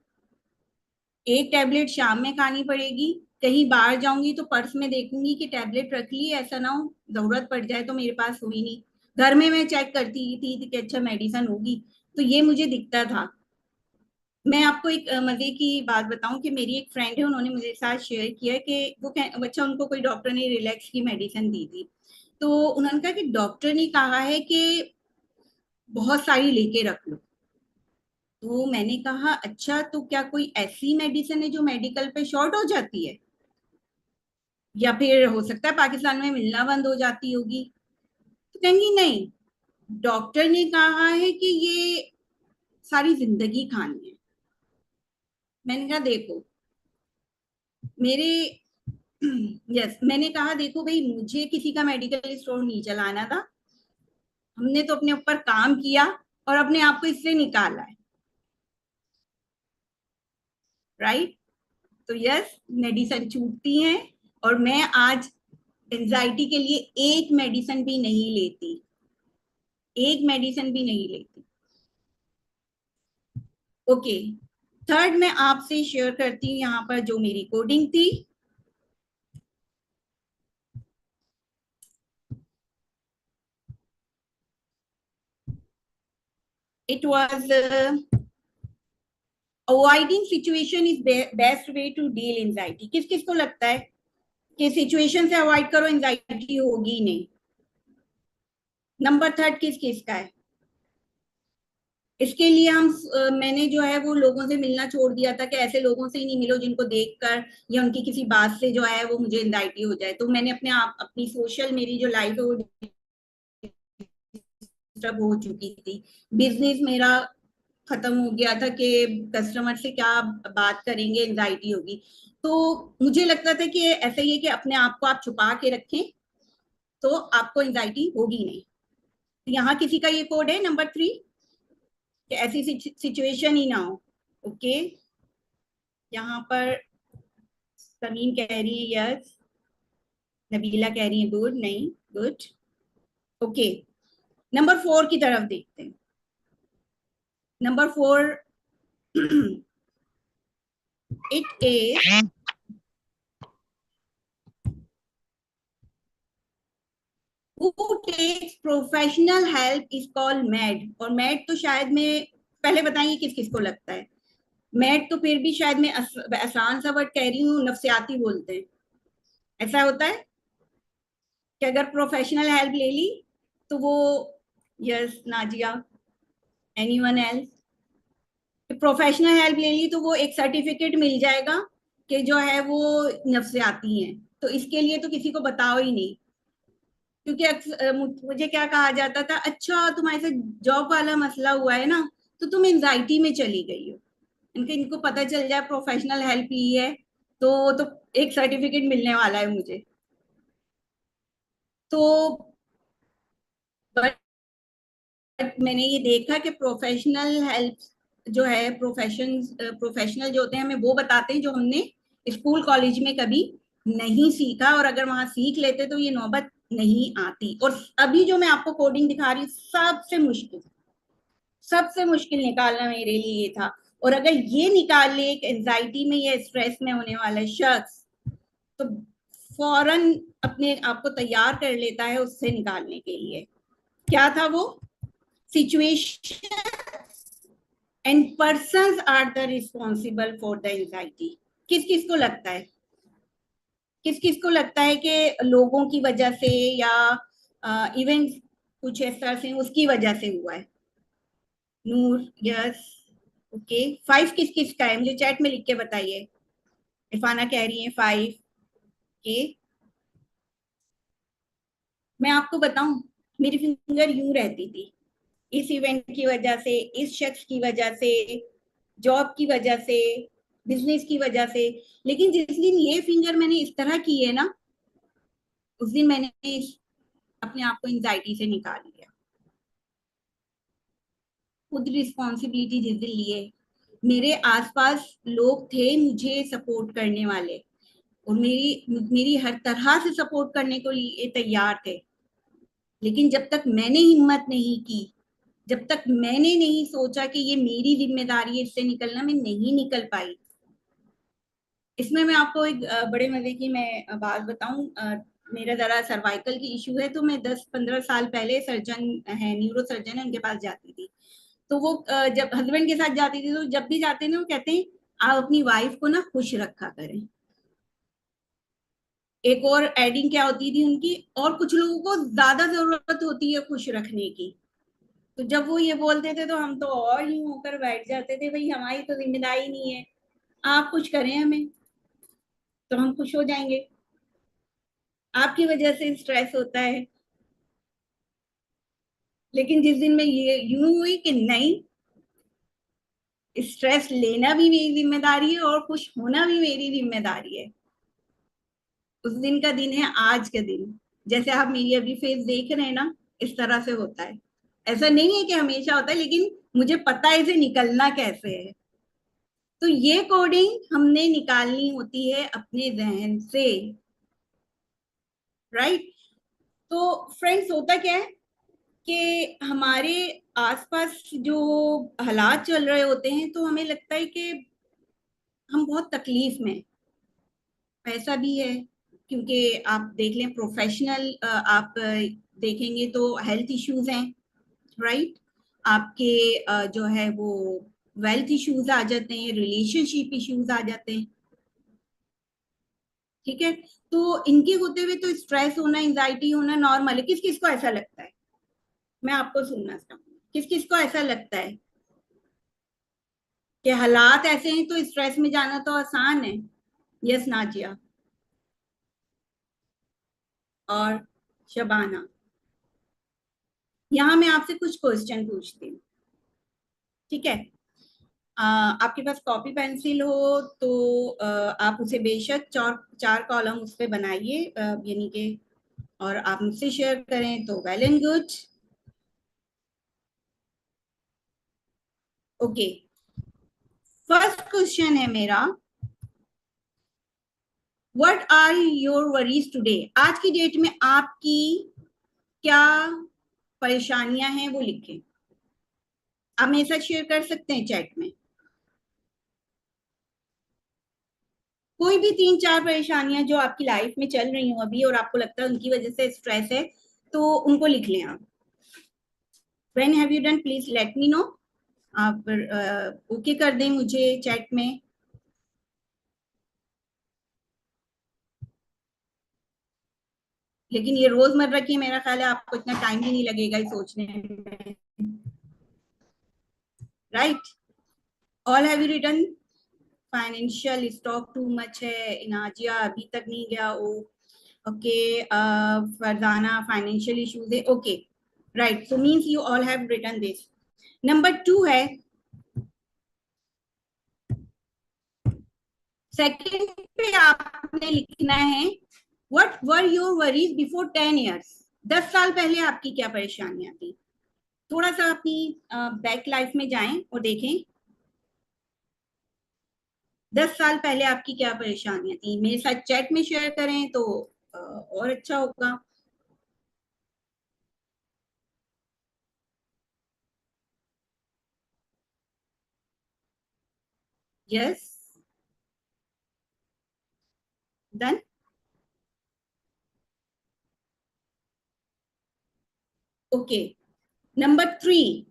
एक टैबलेट शाम में खानी पड़ेगी। कहीं बाहर जाऊंगी तो पर्स में देखूंगी कि टैबलेट रख ली, ऐसा ना हो जरूरत पड़ जाए तो मेरे पास हुई नहीं। घर में मैं चेक करती थी कि अच्छा मेडिसिन होगी, तो ये मुझे दिखता था। मैं आपको एक मजे की बात बताऊं कि मेरी एक फ्रेंड है, उन्होंने मुझे साथ शेयर किया कि वो बच्चा, उनको कोई डॉक्टर ने रिलैक्स की मेडिसिन दी थी, तो उन्होंने कहा कि डॉक्टर ने कहा है कि बहुत सारी लेके रख लो। तो मैंने कहा अच्छा, तो क्या कोई ऐसी मेडिसिन है जो मेडिकल पे शॉर्ट हो जाती है, या फिर हो सकता है पाकिस्तान में मिलना बंद हो जाती होगी? तो कहेंगी नहीं, डॉक्टर ने कहा है कि ये सारी जिंदगी खानी है। मैंने कहा देखो मेरे यस, मैंने कहा देखो भाई, मुझे किसी का मेडिकल स्टोर नहीं चलाना था, हमने तो अपने ऊपर काम किया और अपने आप को इससे निकाला है, राइट। तो यस, मेडिसिन छूटती हैं और मैं आज एंजाइटी के लिए एक मेडिसिन भी नहीं लेती, एक मेडिसिन भी नहीं लेती। ओके, थर्ड मैं आपसे शेयर करती हूँ यहाँ पर जो मेरी कोडिंग थी। it was avoiding situation is best way to deal anxiety. किस किस को लगता है कि सिचुएशन से अवॉइड करो एंजाइटी होगी नहीं? नंबर थर्ड किस किस का है? इसके लिए मैंने जो है वो लोगों से मिलना छोड़ दिया था कि ऐसे लोगों से ही नहीं मिलो जिनको देखकर या उनकी किसी बात से जो है वो मुझे एंजाइटी हो जाए। तो मैंने अपनी सोशल मेरी जो लाइफ है वो डिस्टर्ब हो चुकी थी। बिजनेस मेरा खत्म हो गया था कि कस्टमर से क्या बात करेंगे, एंजाइटी होगी। तो मुझे लगता था कि ऐसा ही है कि अपने आप को आप छुपा के रखें तो आपको एंजाइटी होगी नहीं। यहाँ किसी का ये कोड है नंबर 3 कि ऐसी सिचुएशन ही ना हो। ओके, यहाँ पर समीन कह रही है यस, नबीला कह रही है गुड, नहीं गुड। ओके, नंबर 4 की तरफ देखते हैं। Number 4 it is who takes professional help is called mad। और mad तो शायद मैं पहले बताइए किस किस को लगता है। mad तो फिर भी शायद मैं आसान सा वर्ड कह रही हूँ, नफ्सियाती बोलते हैं। ऐसा होता है कि अगर प्रोफेशनल हेल्प ले ली तो वो, yes Nazia, anyone else? Professional help ले ली तो वो एक सर्टिफिकेट मिल जाएगा कि जो है वो नफ्सियाती हैं, तो इसके लिए तो किसी को बताओ ही नहीं। क्योंकि मुझे क्या कहा जाता था, अच्छा तुम्हारे साथ जॉब वाला मसला हुआ है ना तो तुम एंजाइटी में चली गई हो। इनको पता चल जाए प्रोफेशनल हेल्प ली है तो एक सर्टिफिकेट मिलने वाला है मुझे। तो बट मैंने ये देखा कि प्रोफेशनल हेल्प जो है, प्रोफेशनल जो होते हैं हमें वो बताते हैं जो हमने स्कूल कॉलेज में कभी नहीं सीखा, और अगर वहां सीख लेते तो ये नौबत नहीं आती। और अभी जो मैं आपको कोडिंग दिखा रही हूँ सबसे मुश्किल निकालना मेरे लिए ये था। और अगर ये निकाल ले एक एंजाइटी में या स्ट्रेस में होने वाला शख्स तो फौरन अपने आप को तैयार कर लेता है उससे निकालने के लिए। क्या था वो? Situation and persons are the responsible for the anxiety. किस किस को लगता है, किस किस को लगता है कि लोगों की वजह से या इवेंट कुछ इस तरह से उसकी वजह से हुआ है? नूर यस, ओके। 5 किस किस का है मुझे चैट में लिख के बताइए। इरफाना कह रही है 5। ओके, मैं आपको बताऊं मेरी फिंगर यूं रहती थी इस इवेंट की वजह से, इस शख्स की वजह से, जॉब की वजह से, बिजनेस की वजह से। लेकिन जिस दिन ये फिंगर मैंने इस तरह की है ना, उस दिन मैंने अपने आप को एंजाइटी से निकाल लिया। खुद रिस्पॉन्सिबिलिटी जिस दिन लिए, मेरे आसपास लोग थे मुझे सपोर्ट करने वाले और मेरी हर तरह से सपोर्ट करने को लिए तैयार थे। लेकिन जब तक मैंने हिम्मत नहीं की, जब तक मैंने नहीं सोचा कि ये मेरी जिम्मेदारी है इससे निकलना, मैं नहीं निकल पाई। इसमें मैं आपको एक बड़े मजे की मैं बात बताऊं। मेरा जरा सर्वाइकल की इशू है, तो मैं 10-15 साल पहले सर्जन है, न्यूरो सर्जन है, उनके पास जाती थी। तो वो जब हस्बैंड के साथ जाती थी तो जब भी जाते ना वो कहते हैं आप अपनी वाइफ को ना खुश रखा करें। एक और एडिंग क्या होती थी उनकी, और कुछ लोगों को ज्यादा जरूरत होती है खुश रखने की। तो जब वो ये बोलते थे तो हम तो और यूं होकर बैठ जाते थे, भाई हमारी तो जिम्मेदारी नहीं है, आप कुछ करें हमें तो हम खुश हो जाएंगे, आपकी वजह से स्ट्रेस होता है। लेकिन जिस दिन में ये यूं हुई कि नहीं, स्ट्रेस लेना भी मेरी जिम्मेदारी है और खुश होना भी मेरी जिम्मेदारी है, उस दिन का दिन है आज का दिन। जैसे आप मेरी अभी फेस देख रहे हैं ना, इस तरह से होता है। ऐसा नहीं है कि हमेशा होता है, लेकिन मुझे पता है इसे निकलना कैसे है। तो ये कोडिंग हमने निकालनी होती है अपने जहन से, राइट? तो फ्रेंड्स होता क्या है कि हमारे आसपास जो हालात चल रहे होते हैं तो हमें लगता है कि हम बहुत तकलीफ में। ऐसा भी है क्योंकि आप देख लें प्रोफेशनल आप देखेंगे तो हेल्थ इश्यूज हैं, राइट? आपके जो है वो वेल्थ इश्यूज आ जाते हैं, रिलेशनशिप इश्यूज आ जाते हैं। ठीक है, तो इनके होते हुए तो स्ट्रेस होना, एंजाइटी होना नॉर्मल है। किस किस को ऐसा लगता है, मैं आपको सुनना चाहूंगी, किस किस को ऐसा लगता है कि हालात ऐसे हैं तो स्ट्रेस में जाना तो आसान है? यस नाजिया और शबाना। यहाँ मैं आपसे कुछ क्वेश्चन पूछती हूँ, ठीक है? आपके पास कॉपी पेंसिल हो तो आप उसे बेशक चार चार कॉलम उस पे बनाइए, यानी कि, और आप मुझसे शेयर करें तो well and good. Okay, first question है मेरा, what are your worries today? आज की डेट में आपकी क्या परेशानियां हैं वो लिखें। आप मेरे साथ शेयर कर सकते हैं चैट में। कोई भी 3-4 परेशानियां जो आपकी लाइफ में चल रही हो अभी और आपको लगता है उनकी वजह से स्ट्रेस है, तो उनको लिख लें आप। When have you done, please let me know. आप ओके कर दें मुझे चैट में। लेकिन ये रोजमर्रा की, मेरा ख्याल है आपको इतना टाइम भी नहीं लगेगा ये सोचने में, right? All have you written? Financial stock too much है, नाजिया अभी तक नहीं गया। Oh okay, Farzana financial issues है। Okay right, so means you all have written this. Number 2 है, सेकंड पे आपने लिखना है what were your worries before 10 years। 10 साल पहले आपकी क्या परेशानियां थी? थोड़ा सा अपनी बैक लाइफ में जाएं और देखें 10 साल पहले आपकी क्या परेशानियां थी। मेरे साथ चैट में शेयर करें तो और अच्छा होगा। Yes, done. Okay, number 3,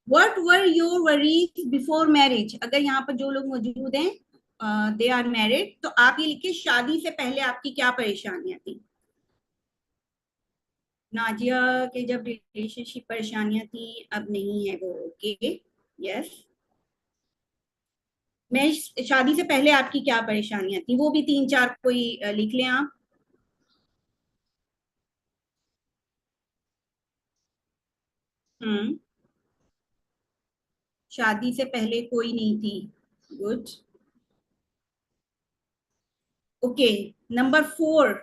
what were your worries before marriage? अगर यहाँ पर जो लोग मौजूद हैं दे आर मैरिड, तो आप ये लिखिए शादी से पहले आपकी क्या परेशानियां थी। नाजिया के जब रिलेशनशिप परेशानियां थी, अब नहीं है वो। Okay, yes. मैं शादी से पहले आपकी क्या परेशानियां थी, वो भी 3-4 कोई लिख लें आप। शादी से पहले कोई नहीं थी, good. Okay, number 4,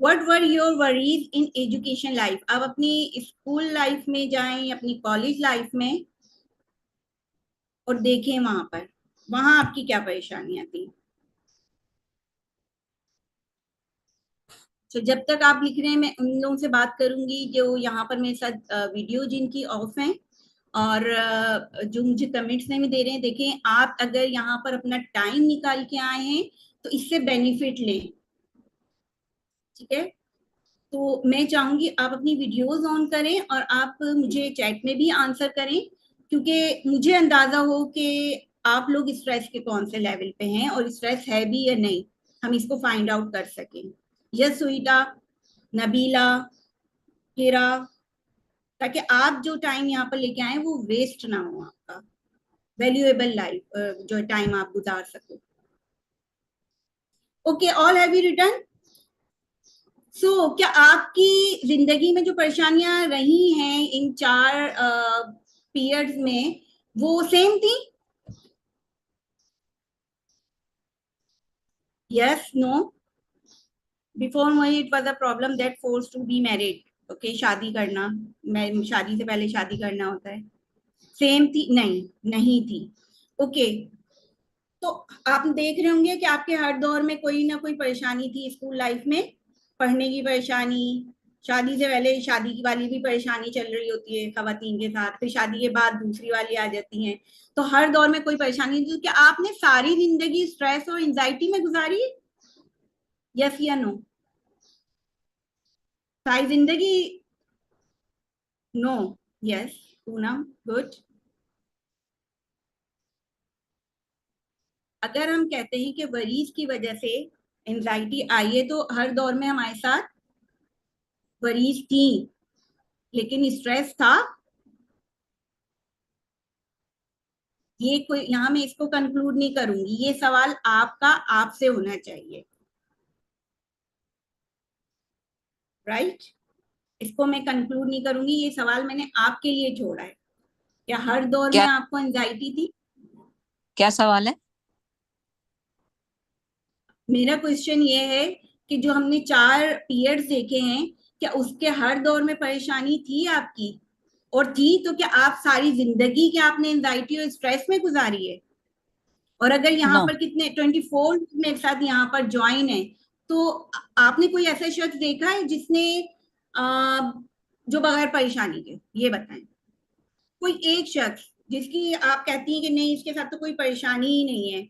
what were your worries in education life? आप अपनी स्कूल लाइफ में जाएं, अपनी कॉलेज लाइफ में, और देखें वहां आपकी क्या परेशानियां थी। तो जब तक आप लिख रहे हैं मैं उन लोगों से बात करूंगी जो यहाँ पर मेरे साथ वीडियो जिनकी ऑफ है और जो मुझे कमेंट्स नहीं दे रहे हैं। देखें, आप अगर यहाँ पर अपना टाइम निकाल के आए हैं तो इससे बेनिफिट लें, ठीक है? तो मैं चाहूंगी आप अपनी वीडियोस ऑन करें और आप मुझे चैट में भी आंसर करें, क्योंकि मुझे अंदाजा हो कि आप लोग स्ट्रेस के कौन से लेवल पे हैं और स्ट्रेस है भी या नहीं, हम इसको फाइंड आउट कर सकें। यस सुईटा, नबीला, हिरा, ताकि आप जो टाइम यहाँ पर लेके आए वो वेस्ट ना हो, आपका वैल्यूएबल लाइफ जो टाइम आप गुजार सको। Okay, all have you written? So क्या आपकी जिंदगी में जो परेशानियां रही हैं इन 4 पीरियड्स में वो सेम थी? Yes, no? Before marriage it was a problem that force to be married. Okay, शादी करना, मैं शादी से पहले शादी करना होता है। सेम थी? नहीं, नहीं थी। ओके, तो आप देख रहे होंगे कि आपके हर दौर में कोई ना कोई परेशानी थी। स्कूल लाइफ में पढ़ने की परेशानी, शादी से पहले शादी की वाली भी परेशानी चल रही होती है खवातीन के साथ, फिर शादी के बाद दूसरी वाली आ जाती हैं। तो हर दौर में कोई परेशानी थी। क्या आपने सारी जिंदगी स्ट्रेस और एंजाइटी में गुजारी? यस या नो? सारी जिंदगी नो, यस, पूनम, गुड। अगर हम कहते हैं कि वरीज की वजह से एंजाइटी आई है, तो हर दौर में हमारे साथ वरीज थी, लेकिन स्ट्रेस था। ये कोई, यहाँ मैं इसको कंक्लूड नहीं करूंगी, ये सवाल आपका आपसे होना चाहिए, राइट? इसको मैं कंक्लूड नहीं करूंगी, ये सवाल मैंने आपके लिए छोड़ा है। क्या हर दौर में क्या आपको एंजाइटी थी? क्या सवाल है? मेरा क्वेश्चन ये है कि जो हमने 4 पीरियड्स देखे हैं, क्या उसके हर दौर में परेशानी थी आपकी? और थी तो क्या आप सारी जिंदगी क्या आपने एंजाइटी और स्ट्रेस में गुजारी है? और अगर यहाँ नो। पर कितने 24 मेरे साथ यहाँ पर ज्वाइन है, तो आपने कोई ऐसा शख्स देखा है जिसने जो बगैर परेशानी के, ये बताएं कोई एक शख्स जिसकी आप कहती हैं कि नहीं इसके साथ तो कोई परेशानी ही नहीं है,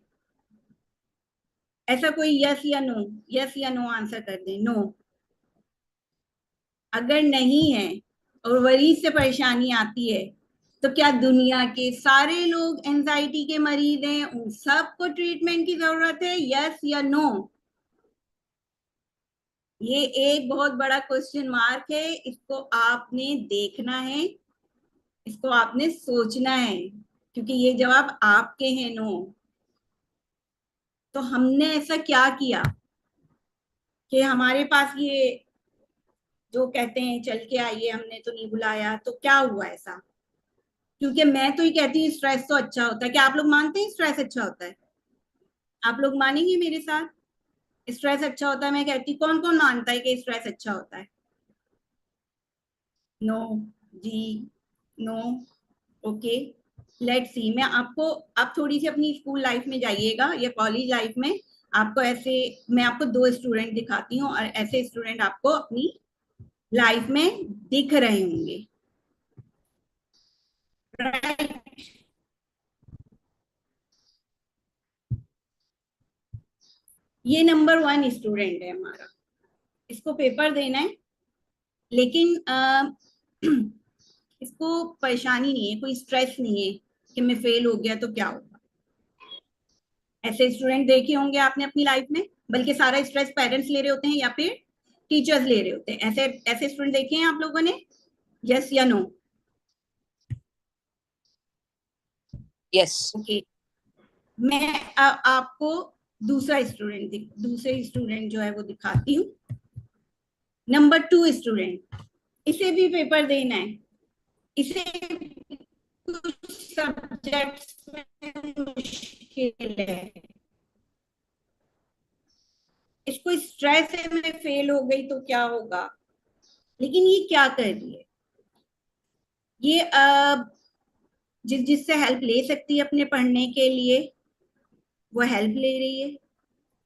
ऐसा कोई? यस या नो, यस या नो आंसर कर दें। नो। अगर नहीं है और मरीज से परेशानी आती है, तो क्या दुनिया के सारे लोग एंजाइटी के मरीज हैं, उन सबको ट्रीटमेंट की जरूरत है? यस या नो? ये एक बहुत बड़ा क्वेश्चन मार्क है, इसको आपने देखना है, इसको आपने सोचना है, क्योंकि ये जवाब आपके हैं, नो। तो हमने ऐसा क्या किया कि हमारे पास ये जो कहते हैं चल के आइए, हमने तो नहीं बुलाया, तो क्या हुआ ऐसा? क्योंकि मैं तो ये कहती हूँ स्ट्रेस तो अच्छा होता है। क्या आप लोग मानते हैं स्ट्रेस अच्छा होता है? आप लोग मानेंगे मेरे साथ स्ट्रेस अच्छा होता है? मैं कहती, कौन कौन मानता है कि स्ट्रेस अच्छा होता है? नो, जी, नो, ओके, लेट्स सी। मैं आपको, आप थोड़ी सी अपनी स्कूल लाइफ में जाइएगा या कॉलेज लाइफ में, आपको ऐसे, मैं आपको 2 स्टूडेंट दिखाती हूँ और ऐसे स्टूडेंट आपको अपनी लाइफ में दिख रहे होंगे, राइट? ये नंबर 1 स्टूडेंट है हमारा, इसको पेपर देना है, लेकिन इसको परेशानी नहीं है, कोई स्ट्रेस नहीं है कि मैं फेल हो गया तो क्या होगा। ऐसे स्टूडेंट देखे होंगे आपने अपनी लाइफ में, बल्कि सारा स्ट्रेस पेरेंट्स ले रहे होते हैं या फिर टीचर्स ले रहे होते हैं। ऐसे ऐसे स्टूडेंट देखे हैं आप लोगों ने? यस या नो? यस। ओके, मैं आपको दूसरे स्टूडेंट जो है वो दिखाती हूँ। नंबर 2 स्टूडेंट, इसे भी पेपर देना है, इसे कुछ सब्जेक्ट्स में मुश्किल है, इसको स्ट्रेस है मैं फेल हो गई तो क्या होगा। लेकिन ये क्या कर रही है, ये जिससे हेल्प ले सकती है अपने पढ़ने के लिए, वो हेल्प ले रही है,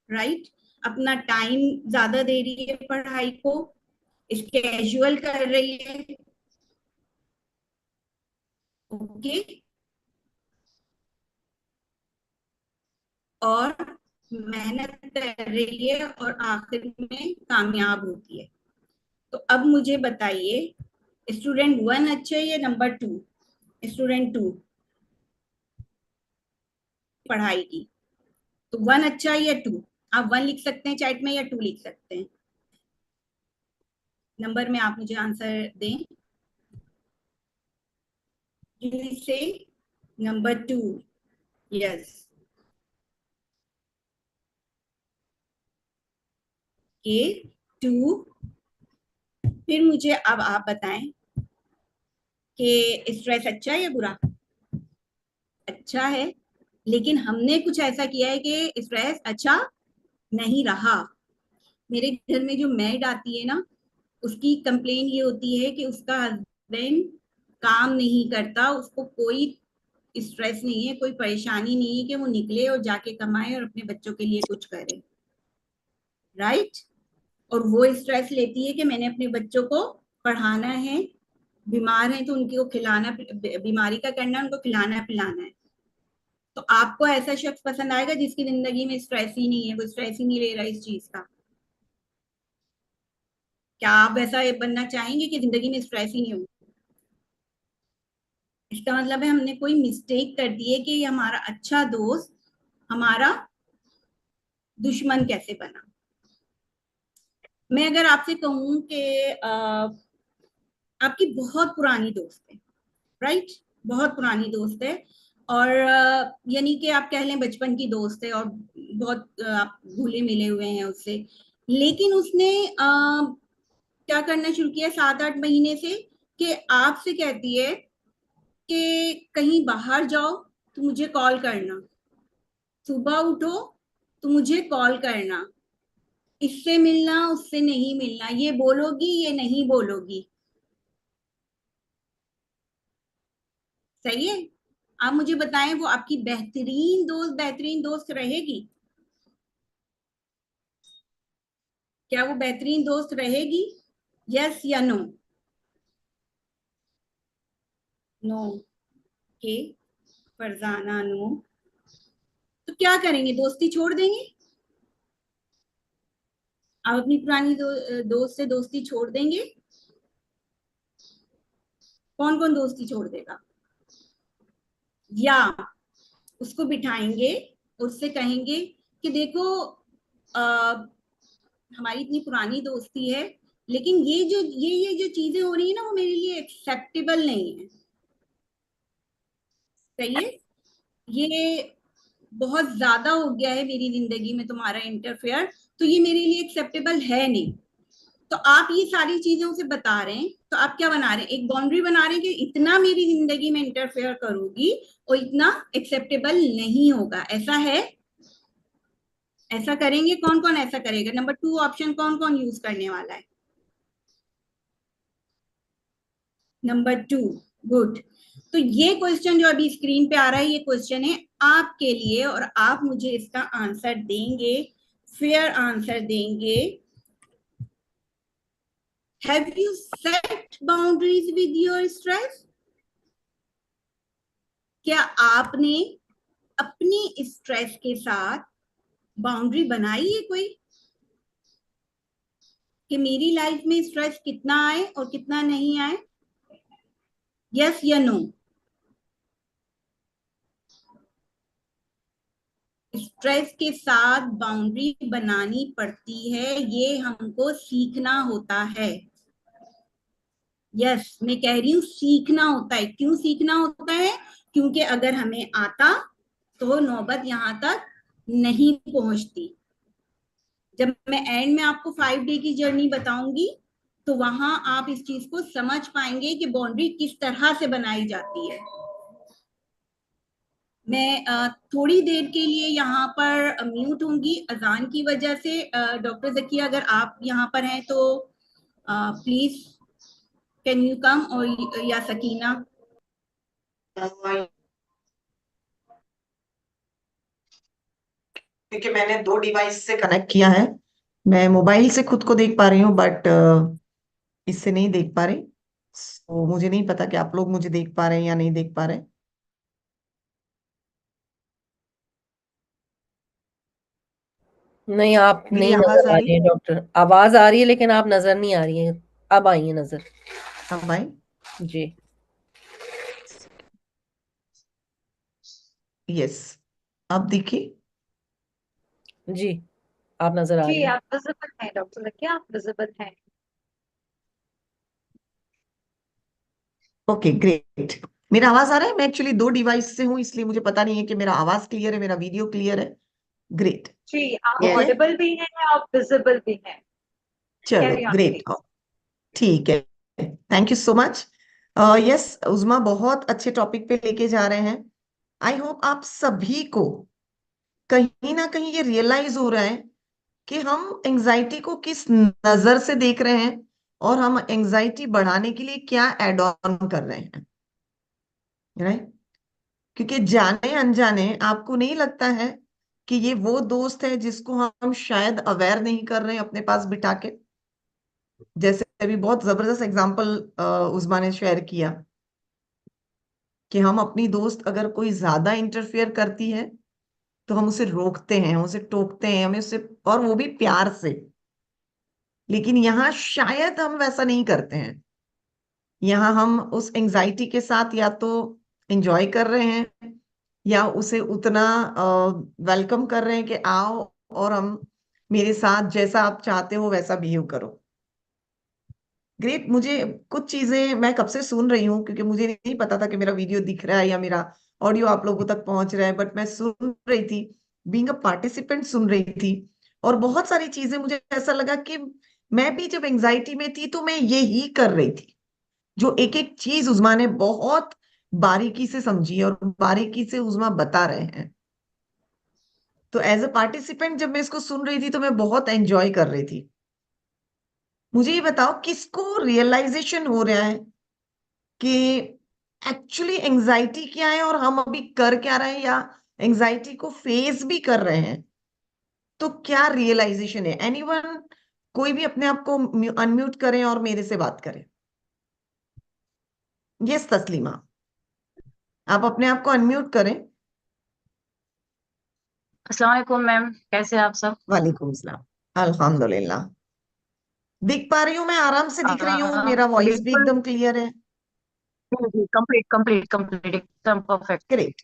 राइट? अपना टाइम ज्यादा दे रही है पढ़ाई को, स्केड्यूल कर रही है, ओके, और मेहनत कर रही है और आखिर में कामयाब होती है। तो अब मुझे बताइए स्टूडेंट 1 अच्छा है या नंबर 2? स्टूडेंट 2 पढ़ाई की, तो 1 अच्छा है या 2? आप 1 लिख सकते हैं चैट में या 2 लिख सकते हैं, नंबर में आप मुझे आंसर दें। यू से नंबर 2, यस, ए 2। फिर मुझे अब आप बताएं कि स्ट्रेस अच्छा है या बुरा? अच्छा है, लेकिन हमने कुछ ऐसा किया है कि स्ट्रेस अच्छा नहीं रहा। मेरे घर में जो मेड आती है ना, उसकी कंप्लेन ये होती है कि उसका हस्बैंड काम नहीं करता, उसको कोई स्ट्रेस नहीं है, कोई परेशानी नहीं है कि वो निकले और जाके कमाए और अपने बच्चों के लिए कुछ करे, राइट? और वो स्ट्रेस लेती है कि मैंने अपने बच्चों को पढ़ाना है, बीमार है तो उनको खिलाना, बीमारी का करना है, उनको खिलाना पिलाना है। तो आपको ऐसा शख्स पसंद आएगा जिसकी जिंदगी में स्ट्रेस ही नहीं है, वो स्ट्रेस ही नहीं ले रहा इस चीज का? क्या आप ऐसा बनना चाहेंगे कि जिंदगी में स्ट्रेस ही नहीं हो? इसका मतलब है हमने कोई मिस्टेक कर दी है कि ये हमारा अच्छा दोस्त हमारा दुश्मन कैसे बना। मैं अगर आपसे कहूं कि आपकी बहुत पुरानी दोस्त है, राइट, बहुत पुरानी दोस्त है, और यानी कि आप कह लें बचपन की दोस्त है और बहुत आप घुले मिले हुए हैं उससे, लेकिन उसने क्या करना शुरू किया 7-8 महीने से कि आपसे कहती है कि कहीं बाहर जाओ तो मुझे कॉल करना, सुबह उठो तो मुझे कॉल करना, इससे मिलना उससे नहीं मिलना, ये बोलोगी ये नहीं बोलोगी। सही है? आप मुझे बताएं वो आपकी बेहतरीन दोस्त रहेगी? क्या वो बेहतरीन दोस्त रहेगी? यस या नो? नो के फरजाना नो। तो क्या करेंगे, दोस्ती छोड़ देंगे? आप अपनी पुरानी दोस्त से दोस्ती छोड़ देंगे? कौन कौन दोस्ती छोड़ देगा? या उसको बिठाएंगे, उससे कहेंगे कि देखो हमारी इतनी पुरानी दोस्ती है, लेकिन ये जो चीजें हो रही है ना वो मेरे लिए एक्सेप्टेबल नहीं है। सही है? ये बहुत ज्यादा हो गया है मेरी जिंदगी में तुम्हारा इंटरफेयर, तो ये मेरे लिए एक्सेप्टेबल है नहीं। तो आप ये सारी चीजें उसे बता रहे हैं, तो आप क्या बना रहे हैं, एक बाउंड्री बना रहे हैं कि इतना मेरी जिंदगी में इंटरफेयर करोगी और इतना एक्सेप्टेबल नहीं होगा। ऐसा है? ऐसा करेंगे? कौन कौन ऐसा करेगा? नंबर 2 ऑप्शन कौन कौन यूज करने वाला है? Number 2, good. तो ये क्वेश्चन जो अभी स्क्रीन पे आ रहा है ये क्वेश्चन है आपके लिए, और आप मुझे इसका आंसर देंगे, फेयर आंसर देंगे। Have you set boundaries with your stress? क्या आपने अपनी स्ट्रेस के साथ बाउंड्री बनाई है कोई, कि मेरी लाइफ में स्ट्रेस कितना आए और कितना नहीं आए? यस या नो? स्ट्रेस के साथ बाउंड्री बनानी पड़ती है, ये हमको सीखना होता है। यस, मैं कह रही हूँ सीखना होता है। क्यों सीखना होता है? क्योंकि अगर हमें आता तो नौबत यहाँ तक नहीं पहुंचती। जब मैं एंड में आपको 5 डे की जर्नी बताऊंगी तो वहां आप इस चीज को समझ पाएंगे कि बाउंड्री किस तरह से बनाई जाती है। मैं थोड़ी देर के लिए यहाँ पर म्यूट होंगी अजान की वजह से। डॉक्टर ज़किया अगर आप यहाँ पर हैं तो प्लीज कैन यू कम, और या सकीना। क्योंकि मैंने 2 डिवाइस से कनेक्ट किया है, मैं मोबाइल से खुद को देख पा रही हूँ बट इससे नहीं देख पा रही। तो मुझे नहीं पता कि आप लोग मुझे देख पा रहे हैं या नहीं देख पा रहे। नहीं, आप मेरी नहीं आवाज नजर आ आ रही रही है डॉक्टर, आवाज आ रही है लेकिन आप नजर नहीं आ रही हैं। अब आई है नजर। है भाई? जी। यस, अब देखिए। जी, आप नजर आ जी रही हैं। आप विजिबल हैं डॉक्टर ज़किया, आप विजिबल हैं। Okay great. मेरा आवाज आ रहा है? मैं एक्चुअली 2 डिवाइस से हूँ इसलिए मुझे पता नहीं है कि मेरा आवाज क्लियर है, मेरा वीडियो क्लियर है। ग्रेट। जी आप ठीक है, ऑडिबल भी हैं और विजिबल भी हैं। चलो कैरी ऑन ग्रेट। प्लीज। ठीक है, thank you so much. Yes Uzma, बहुत अच्छे टॉपिक पे लेके जा रहे हैं। आई होप आप सभी को कहीं ना कहीं ये रियलाइज हो रहा है कि हम एंजाइटी को किस नजर से देख रहे हैं और हम एंजाइटी बढ़ाने के लिए क्या एड ऑन कर रहे हैं, राइट? क्योंकि जाने अनजाने आपको नहीं लगता है कि ये वो दोस्त है जिसको हम शायद अवेयर नहीं कर रहे हैं अपने पास बिठा के। जैसे अभी बहुत जबरदस्त एग्जांपल उस्मा ने शेयर किया कि हम अपनी दोस्त अगर कोई ज्यादा इंटरफियर करती है तो हम उसे रोकते हैं, उसे टोकते हैं, हमें उससे, और वो भी प्यार से। लेकिन यहाँ शायद हम वैसा नहीं करते हैं। यहाँ हम उस एंजाइटी के साथ या तो एंजॉय कर रहे हैं या उसे उतना वेलकम कर रहे हैं कि आओ और हम मेरे साथ जैसा आप चाहते हो वैसा बिहेव करो। ग्रेट। मुझे कुछ चीजें मैं कब से सुन रही हूँ, क्योंकि मुझे नहीं पता था कि मेरा वीडियो दिख रहा है या मेरा ऑडियो आप लोगों तक पहुंच रहा है, बट मैं सुन रही थी, बीइंग अ पार्टिसिपेंट सुन रही थी। और बहुत सारी चीजें मुझे ऐसा लगा कि मैं भी जब एंजाइटी में थी तो मैं ये ही कर रही थी, जो एक एक चीज उस्मा ने बहुत बारीकी से समझी और बारीकी से उस्मा बता रहे हैं। तो एज अ पार्टिसिपेंट जब मैं इसको सुन रही थी तो मैं बहुत एंजॉय कर रही थी। मुझे ये बताओ किसको रियलाइजेशन हो रहा है कि एक्चुअली एंजाइटी क्या है और हम अभी कर क्या रहे हैं, या एंजाइटी को फेस भी कर रहे हैं, तो क्या रियलाइजेशन है? एनीवन? कोई भी अपने आप को अनम्यूट करें और मेरे से बात करें। यस तस्लीमा, आप अपने आप को अनम्यूट करें। अस्सलाम वालेकुम मैम, कैसे हैं आप सब? वालेकुम सलाम। अल्हम्दुलिल्लाह। दिख पा रही हूँ, मैं आराम से दिख रही हूँ, मेरा वॉइस भी बिल्कुल। एकदम क्लियर है। कंप्लीट कंप्लीट कंप्लीट एकदम परफेक्ट। ग्रेट।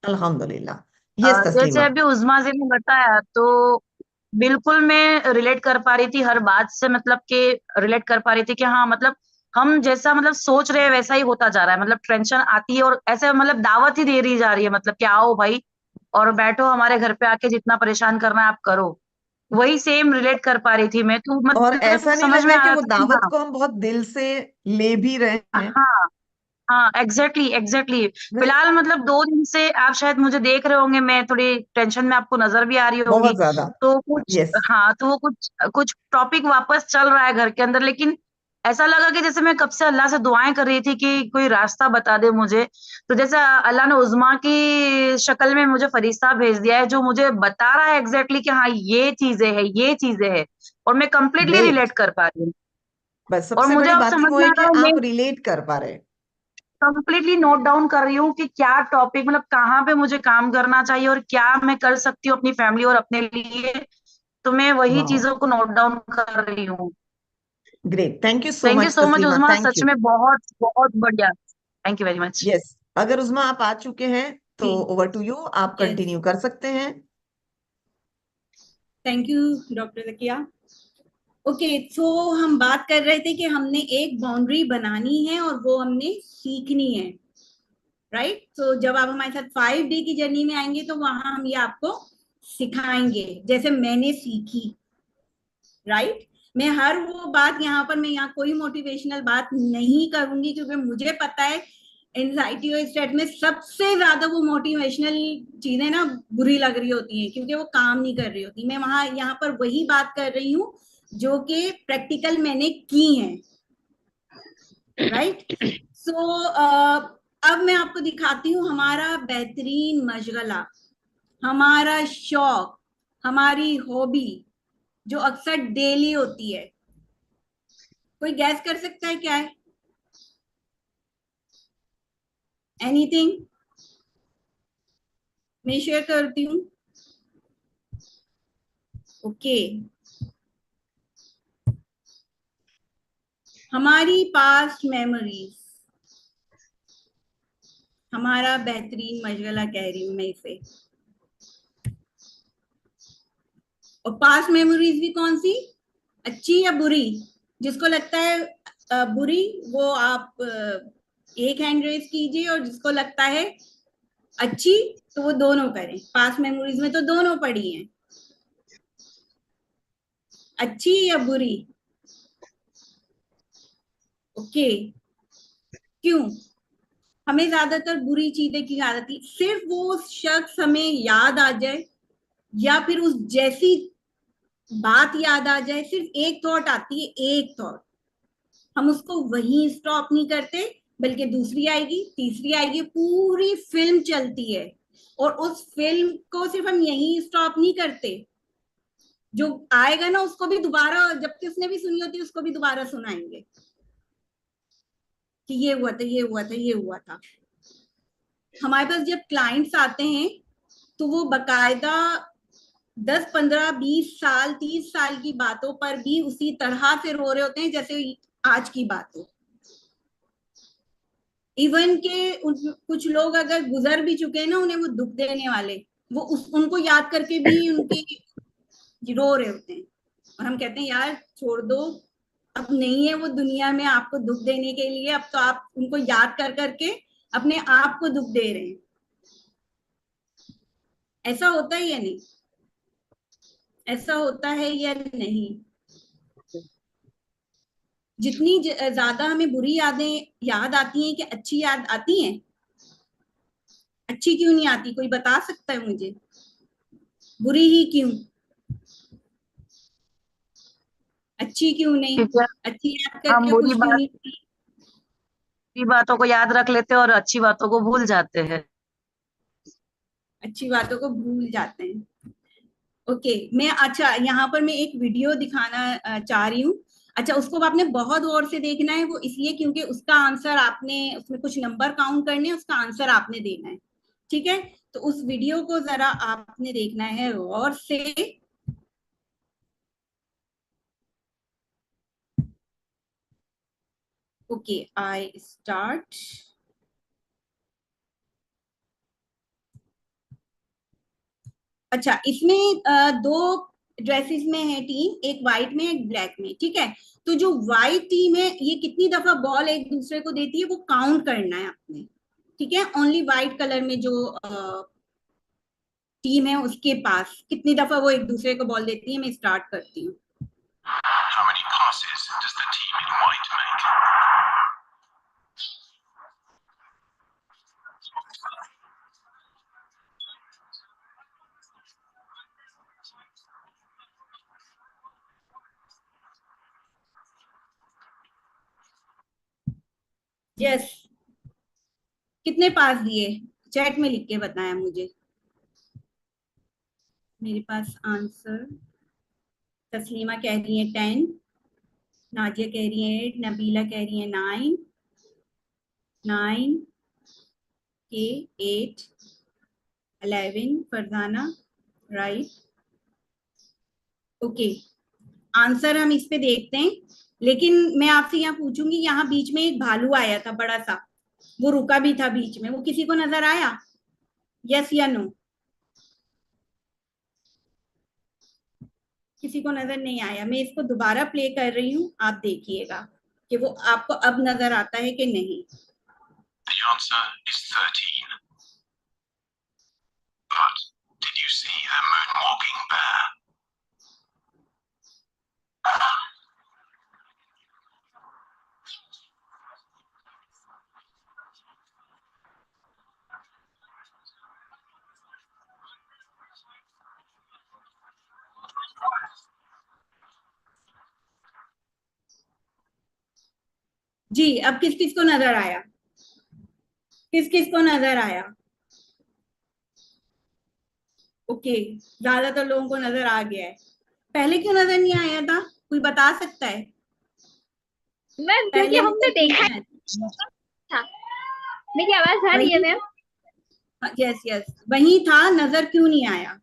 अल्हम्दुलिल्लाह। यस जैसे तस्लीमा। अभी उज़मा जी ने बताया तो बिल्कुल मैं रिलेट कर पा रही थी हर बात से, मतलब कि रिलेट कर पा रही थी कि हाँ मतलब हम जैसा मतलब सोच रहे हैं वैसा ही होता जा रहा है। मतलब टेंशन आती है और ऐसे मतलब दावत ही दे रही जा रही है, मतलब कि आओ भाई और बैठो हमारे घर पे आके, जितना परेशान करना है आप करो। वही सेम रिलेट कर पा रही थी मैं, तो और मतलब ऐसा नहीं समझ लग में रहा है आ कि रहा वो था कि दावत हाँ को हम बहुत दिल से ले भी रहे हैं। हाँ हाँ, एग्जैक्टली एग्जैक्टली। फिलहाल मतलब 2 दिन से आप शायद मुझे देख रहे होंगे, मैं थोड़ी टेंशन में आपको नजर भी आ रही होंगी। बहुत ज्यादा। तो कुछ यस। हाँ, तो वो कुछ कुछ टॉपिक वापस चल रहा है घर के अंदर, लेकिन ऐसा लगा कि जैसे मैं कब से अल्लाह से दुआएं कर रही थी कि कोई रास्ता बता दे मुझे। तो जैसे अल्लाह ने उज़मा की शक्ल में मुझे फरिश्ता भेज दिया है, जो मुझे बता रहा है एग्जैक्टली कि हाँ ये चीजें है, ये चीजें है, और मैं कंप्लीटली ग्रेट। रिलेट कर पा रही हूँ। बस और सबसे मुझे बड़ी अब बात ही समझ वो में है आ कि रहा है, मैं आप रिलेट कर पा रहे हैं। कंप्लीटली नोट डाउन कर रही हूँ कि क्या टॉपिक, मतलब कहाँ पे मुझे काम करना चाहिए और क्या मैं कर सकती हूँ अपनी फैमिली और अपने लिए। तो मैं वही वाह। चीजों को नोट डाउन कर रही हूँ। Great. Thank you so thank you much so much Taslima, Uzma, thank such you. में बहुत बहुत बढ़िया। Thank you very much. Yes. अगर उस्मा आप आ चुके हैं तो जी ओवर टू यू, आप यस, कंटिन्यू कर सकते हैं। Thank you doctor Zakia. Okay, तो हम बात कर रहे थे कि हमने एक बाउंड्री बनानी है और वो हमने सीखनी है, राइट? तो जब आप हमारे साथ 5 डे की जर्नी में आएंगे तो वहां हम ये आपको सिखाएंगे जैसे मैंने सीखी, राइट? मैं हर वो बात यहाँ पर, मैं यहाँ कोई मोटिवेशनल बात नहीं करूंगी क्योंकि मुझे पता है एंजाइटी और स्ट्रेस में सबसे ज्यादा वो मोटिवेशनल चीजें ना बुरी लग रही होती हैं क्योंकि वो काम नहीं कर रही होती। मैं वहां यहाँ पर वही बात कर रही हूँ जो कि प्रैक्टिकल मैंने की हैं, राइट? सो अब मैं आपको दिखाती हूँ हमारा बेहतरीन मशगला, हमारा शौक, हमारी हॉबी जो अक्सर डेली होती है। कोई गैस कर सकता है क्या है? एनीथिंग? मैं शेयर करती हूँ। ओके, हमारी पास्ट मेमोरीज, हमारा बेहतरीन मशगला कह रही हूँ मैं इसे। और पास्ट मेमोरीज भी कौन सी, अच्छी या बुरी? जिसको लगता है बुरी वो आप एक हैंड रेज कीजिए, और जिसको लगता है अच्छी तो वो दोनों करें। पास्ट मेमोरीज में तो दोनों पड़ी हैं, अच्छी या बुरी। ओके, क्यों हमें ज्यादातर बुरी चीजें की आदत थी? सिर्फ वो शख्स हमें याद आ जाए या फिर उस जैसी बात याद आ जाए, सिर्फ एक थॉट आती है, एक थॉट, हम उसको वहीं स्टॉप नहीं करते बल्कि दूसरी आएगी, तीसरी आएगी, पूरी फिल्म चलती है। और उस फिल्म को सिर्फ हम यहीं स्टॉप नहीं करते, जो आएगा ना उसको भी दोबारा, जबकि उसने भी सुनी होती है उसको भी दोबारा सुनाएंगे कि ये हुआ था, ये हुआ था, ये हुआ था। हमारे पास जब क्लाइंट्स आते हैं तो वो बकायदा 10, 15, 20 साल, 30 साल की बातों पर भी उसी तरह से रो रहे होते हैं जैसे आज की बात हो। इवन के कुछ लोग अगर गुजर भी चुके हैं ना, उन्हें वो दुख देने वाले, वो उनको याद करके भी उनके रो रहे होते हैं, और हम कहते हैं यार छोड़ दो, अब नहीं है वो दुनिया में आपको दुख देने के लिए, अब तो आप उनको याद कर करके अपने आप को दुख दे रहे हैं। ऐसा होता है या नहीं? ऐसा होता है या नहीं? जितनी ज्यादा हमें बुरी यादें याद आती हैं कि अच्छी याद आती हैं? अच्छी क्यों नहीं आती? कोई बता सकता है मुझे? बुरी ही क्यों? अच्छी क्यों नहीं? क्योंकि अच्छी याद हम करके बुरी खुश क्यों नहीं? बातों को याद रख लेते हैं और अच्छी बातों को भूल जाते हैं। अच्छी बातों को भूल जाते हैं। ओके, मैं अच्छा यहाँ पर मैं एक वीडियो दिखाना चाह रही हूँ। अच्छा, उसको आपने बहुत गौर से देखना है, वो इसलिए क्योंकि उसका आंसर आपने, उसमें कुछ नंबर काउंट करने हैं, उसका आंसर आपने देना है, ठीक है? तो उस वीडियो को जरा आपने देखना है गौर से। Okay, I start. अच्छा, इसमें दो ड्रेसेस में है टीम, एक व्हाइट में एक ब्लैक में, ठीक है? तो जो व्हाइट टीम है ये कितनी दफा बॉल एक दूसरे को देती है वो काउंट करना है आपने, ठीक है? ओनली व्हाइट कलर में जो टीम है उसके पास कितनी दफा वो एक दूसरे को बॉल देती है। मैं स्टार्ट करती हूँ। How many passes does the team in white make? Yes, कितने पास दिए? चैट में लिख के बताया मुझे। मेरे पास आंसर, तस्लीमा कह रही है 10, नाजिया कह रही है 8, नबीला कह रही है 9 के 8, 11, फरजाना राइट। ओके, आंसर हम इस पे देखते हैं, लेकिन मैं आपसे यहाँ पूछूंगी, यहाँ बीच में एक भालू आया था बड़ा सा, वो रुका भी था बीच में, वो किसी को नजर आया? यस या नो? किसी को नजर नहीं आया। मैं इसको दोबारा प्ले कर रही हूँ, आप देखिएगा कि वो आपको अब नजर आता है कि नहीं। The answer is 13. But did you see a moonwalking bear? जी, अब किस किस को नजर आया? किस किस को नजर आया? ओके, ज्यादातर लोगों को नजर आ गया है। पहले क्यों नजर नहीं आया था? कोई बता सकता है? मैम क्योंकि पहले हमने देखा था। मेरी आवाज आ रही है मैम? यस यस, वही था, नजर क्यों नहीं आया?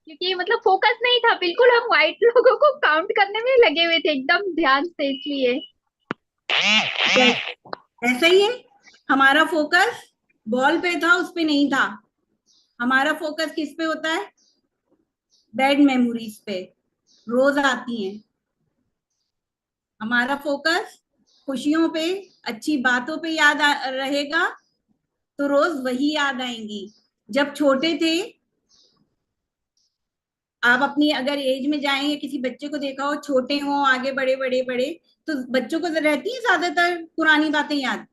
क्योंकि मतलब फोकस नहीं था बिल्कुल, हम व्हाइट लोगों को काउंट करने में लगे हुए थे एकदम ध्यान से, इसलिए। ऐसा ही है, हमारा फोकस बॉल पे था, उस पे नहीं था। हमारा फोकस किस पे होता है? बैड मेमोरीज पे, रोज आती हैं। हमारा फोकस खुशियों पे, अच्छी बातों पे याद रहेगा, तो रोज वही याद आएंगी। जब छोटे थे, आप अपनी अगर एज में जाएंगे, किसी बच्चे को देखा हो, छोटे हो आगे बड़े बड़े बड़े, तो बच्चों को रहती है ज्यादातर पुरानी बातें याद।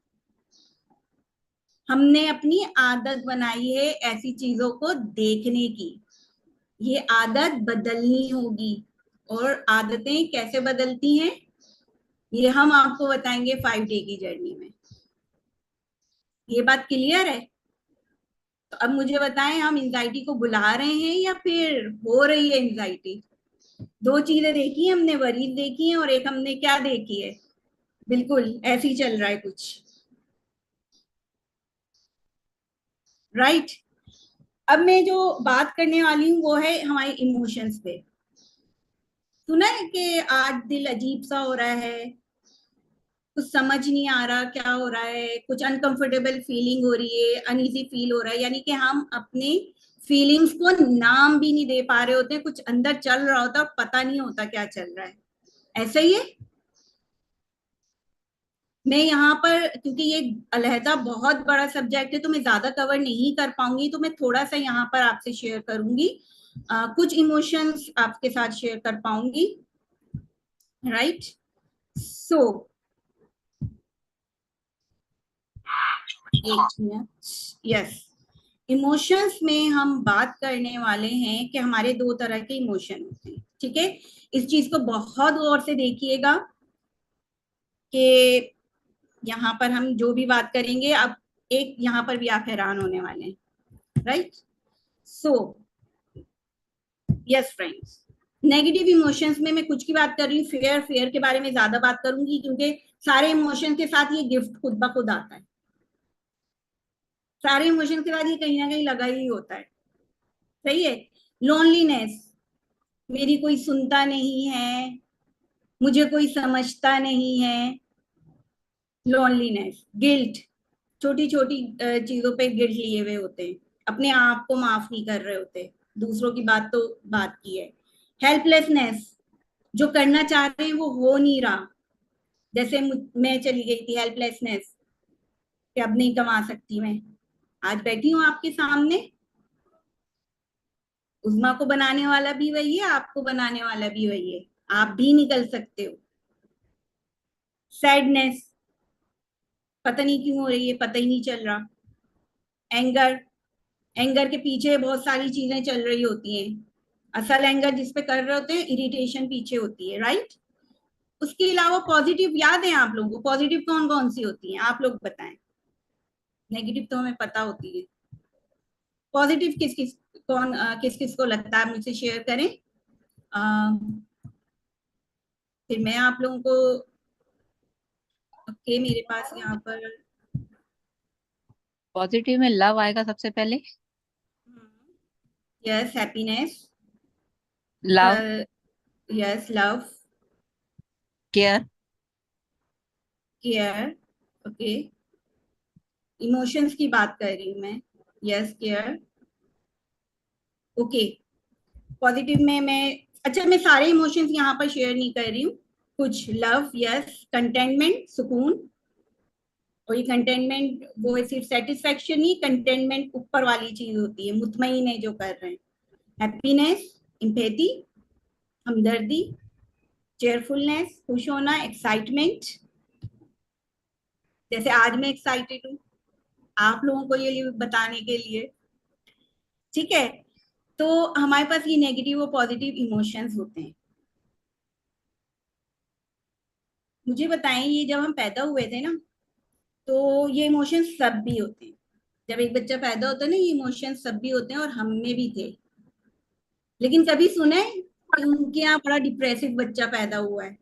हमने अपनी आदत बनाई है ऐसी चीजों को देखने की, ये आदत बदलनी होगी। और आदतें कैसे बदलती हैं ये हम आपको बताएंगे 5 डे की जर्नी में। ये बात क्लियर है? तो अब मुझे बताएं, हम एंजाइटी को बुला रहे हैं या फिर हो रही है एंजाइटी? दो चीजें देखी है हमने, वरीज देखी है और एक हमने क्या देखी है? बिल्कुल ऐसे ही चल रहा है कुछ, राइट? अब मैं जो बात करने वाली हूँ वो है हमारे इमोशंस पे। सुना है कि आज दिल अजीब सा हो रहा है, कुछ समझ नहीं आ रहा क्या हो रहा है, कुछ अनकंफर्टेबल फीलिंग हो रही है, अनईजी फील हो रहा है, यानी कि हम अपने फीलिंग्स को नाम भी नहीं दे पा रहे होते, कुछ अंदर चल रहा होता है और पता नहीं होता क्या चल रहा है, ऐसा ही है। मैं यहाँ पर, क्योंकि ये अलहदा बहुत बड़ा सब्जेक्ट है तो मैं ज्यादा कवर नहीं कर पाऊंगी, तो मैं थोड़ा सा यहाँ पर आपसे शेयर करूंगी, कुछ इमोशंस आपके साथ शेयर कर पाऊंगी, राइट। सो एक मिनट, यस, इमोशंस में हम बात करने वाले हैं कि हमारे दो तरह के इमोशन होते हैं, ठीक है। इस चीज को बहुत गौर से देखिएगा कि यहाँ पर हम जो भी बात करेंगे, अब एक यहाँ पर भी आप हैरान होने वाले हैं, right. So yes friends, negative emotions में मैं कुछ की बात कर रही हूँ, फेयर के बारे में ज्यादा बात करूंगी, क्योंकि सारे इमोशन के साथ ये गिफ्ट खुद ब खुद आता है, सारे इमोशन के बाद ये कहीं ना कहीं लगा ही होता है, सही है। लोनलीनेस, मेरी कोई सुनता नहीं है, मुझे कोई समझता नहीं है, लोनलीनेस। गिल्ट, छोटी छोटी चीजों पे गिल्ट लिए हुए होते हैं, अपने आप को माफ नहीं कर रहे होते, दूसरों की बात तो बात की है। हेल्पलेसनेस, जो करना चाह रहे हैं वो हो नहीं रहा, जैसे मैं चली गई थी हेल्पलेसनेस कि अब नहीं कमा सकती मैं, आज बैठी हूँ आपके सामने, उज़्मा को बनाने वाला भी वही है, आपको बनाने वाला भी वही है, आप भी निकल सकते हो। सैडनेस, पता नहीं क्यों हो रही है, पता ही नहीं चल रहा। एंगर, एंगर के पीछे बहुत सारी चीजें चल रही होती हैं, असल एंगर जिस पे कर रहे होते हैं, इरिटेशन पीछे होती है, राइट। उसके अलावा पॉजिटिव याद है आप लोगों को? पॉजिटिव कौन कौन सी होती हैं आप लोग बताएं, नेगेटिव तो हमें पता होती है, पॉजिटिव किस किस किस किस को लगता है, मुझसे शेयर करें। फिर मैं आप लोगों को, ओके मेरे पास यहाँ पर पॉजिटिव में लव आएगा सबसे पहले। Yes, happiness, love, yes, love, care, care, okay, emotions की बात कर रही हूँ मैं, यस, केयर, ओके। पॉजिटिव में मैं, अच्छा मैं सारे इमोशंस यहाँ पर शेयर नहीं कर रही हूँ, कुछ लव, यस, कंटेनमेंट, सुकून, और ये कंटेनमेंट वो सिर्फ सेटिस्फेक्शन नहीं, कंटेनमेंट ऊपर वाली चीज होती है, मुतमईन है जो कर रहे हैं। हैप्पीनेस, एम्पैथी, हमदर्दी, चेयरफुलनेस, खुश होना, एक्साइटमेंट, जैसे आज मैं एक्साइटेड हूँ आप लोगों को ये बताने के लिए, ठीक है। तो हमारे पास ये नेगेटिव और पॉजिटिव इमोशंस होते हैं। मुझे बताएं, ये जब हम पैदा हुए थे ना, तो ये इमोशंस सब भी होते हैं, जब एक बच्चा पैदा होता है ना, ये इमोशंस सब भी होते हैं और हम में भी थे, लेकिन कभी सुने कि उनके यहाँ बड़ा डिप्रेसिव बच्चा पैदा हुआ है?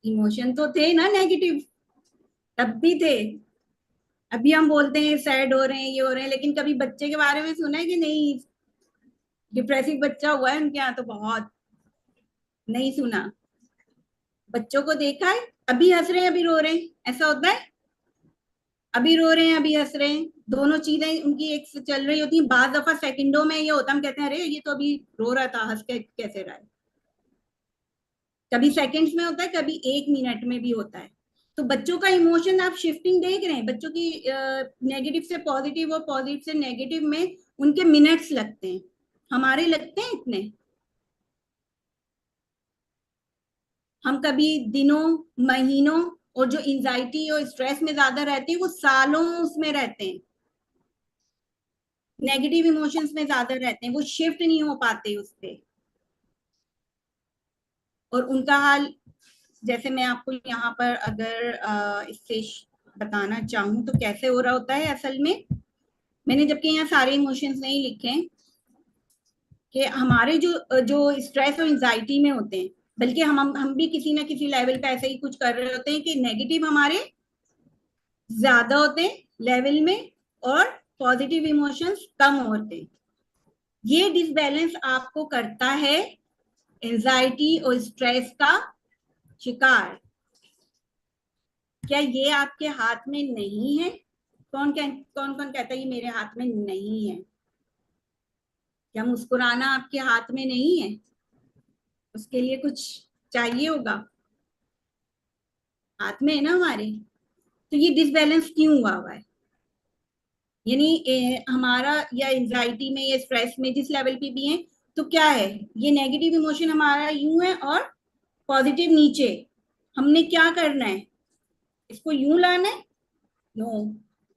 इमोशन तो थे ना नेगेटिव, तब भी थे। अभी हम बोलते हैं सैड हो रहे हैं, ये हो रहे हैं, लेकिन कभी बच्चे के बारे में सुना है कि नहीं डिप्रेसिव बच्चा हुआ है उनके यहाँ? तो बहुत नहीं सुना। बच्चों को देखा है, अभी हंस रहे हैं अभी रो रहे हैं, ऐसा होता है? अभी रो रहे हैं अभी हंस रहे हैं, दोनों चीजें उनकी एक से चल रही होती हैं। बाद दफा सेकंडों में ये होता, हम कहते हैं अरे ये तो अभी रो रहा था, हंस के कैसे रहा है। कभी सेकंड्स में होता है, कभी 1 मिनट में भी होता है। तो बच्चों का इमोशन आप शिफ्टिंग देख रहे हैं, बच्चों की नेगेटिव से पॉजिटिव और पॉजिटिव से नेगेटिव में उनके मिनट्स लगते हैं, हमारे लगते हैं इतने? हम कभी दिनों, महीनों, और जो एंजाइटी और स्ट्रेस में ज्यादा रहते हैं वो सालों उसमें रहते हैं, नेगेटिव इमोशंस में ज्यादा रहते हैं, वो शिफ्ट नहीं हो पाते उस पे। और उनका हाल, जैसे मैं आपको यहाँ पर अगर इससे बताना चाहूँ तो कैसे हो रहा होता है असल में, मैंने जबकि यहाँ सारे इमोशंस नहीं लिखे कि हमारे जो जो स्ट्रेस और एंजाइटी में होते हैं, बल्कि हम भी किसी ना किसी लेवल पे ऐसे ही कुछ कर रहे होते हैं कि नेगेटिव हमारे ज्यादा होते हैं लेवल में और पॉजिटिव इमोशंस कम होते हैं। ये डिसबैलेंस आपको करता है एंजाइटी और स्ट्रेस का शिकार। क्या ये आपके हाथ में नहीं है? कौन कौन कहता है ये मेरे हाथ में नहीं है? क्या मुस्कुराना आपके हाथ में नहीं है? उसके लिए कुछ चाहिए होगा, हाथ में है ना हमारे। तो ये डिसबैलेंस क्यों हुआ है? यानी हमारा या एंजाइटी में या स्ट्रेस में जिस लेवल पे भी है, तो क्या है, ये नेगेटिव इमोशन हमारा यूं है और पॉजिटिव नीचे। हमने क्या करना है, इसको यूं लाना है? नो,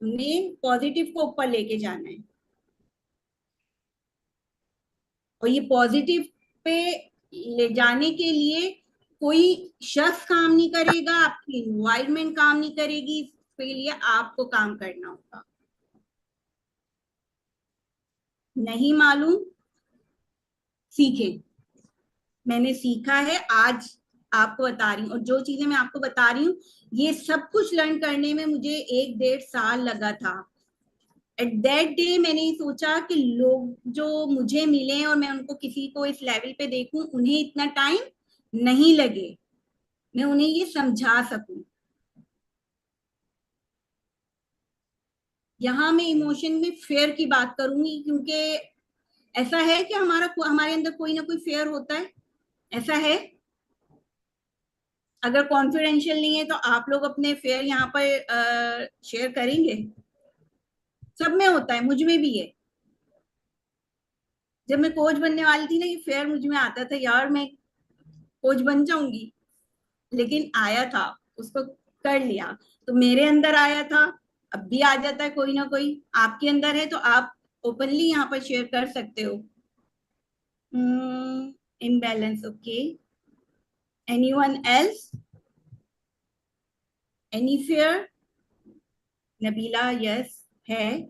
हमने पॉजिटिव को ऊपर लेके जाना है। और ये पॉजिटिव पे ले जाने के लिए कोई शख्स काम नहीं करेगा, आपकी इन्वायरमेंट काम नहीं करेगी, इसके लिए आपको काम करना होगा। नहीं मालूम, सीखें। मैंने सीखा है, आज आपको बता रही हूँ। और जो चीजें मैं आपको बता रही हूँ, ये सब कुछ लर्न करने में मुझे 1-1.5 साल लगा था। एट दैट डे मैंने ये सोचा कि लोग जो मुझे मिले और मैं उनको किसी को इस लेवल पे देखूं, उन्हें इतना टाइम नहीं लगे, मैं उन्हें ये समझा सकूं। यहाँ मैं इमोशन में फेयर की बात करूंगी, क्योंकि ऐसा है कि हमारे अंदर कोई ना कोई फेयर होता है, ऐसा है। अगर कॉन्फिडेंशियल नहीं है तो आप लोग अपने फेयर यहाँ पर शेयर करेंगे। सब में होता है, मुझ में भी है। जब मैं कोच बनने वाली थी ना, ये फेयर मुझ में आता था, यार मैं कोच बन जाऊंगी, लेकिन आया था, उसको कर लिया। तो मेरे अंदर आया था, अब भी आ जाता है कोई ना कोई। आपके अंदर है तो आप ओपनली यहाँ पर शेयर कर सकते हो। Imbalance, okay. Anyone else? Any fair? Nabila, yes है,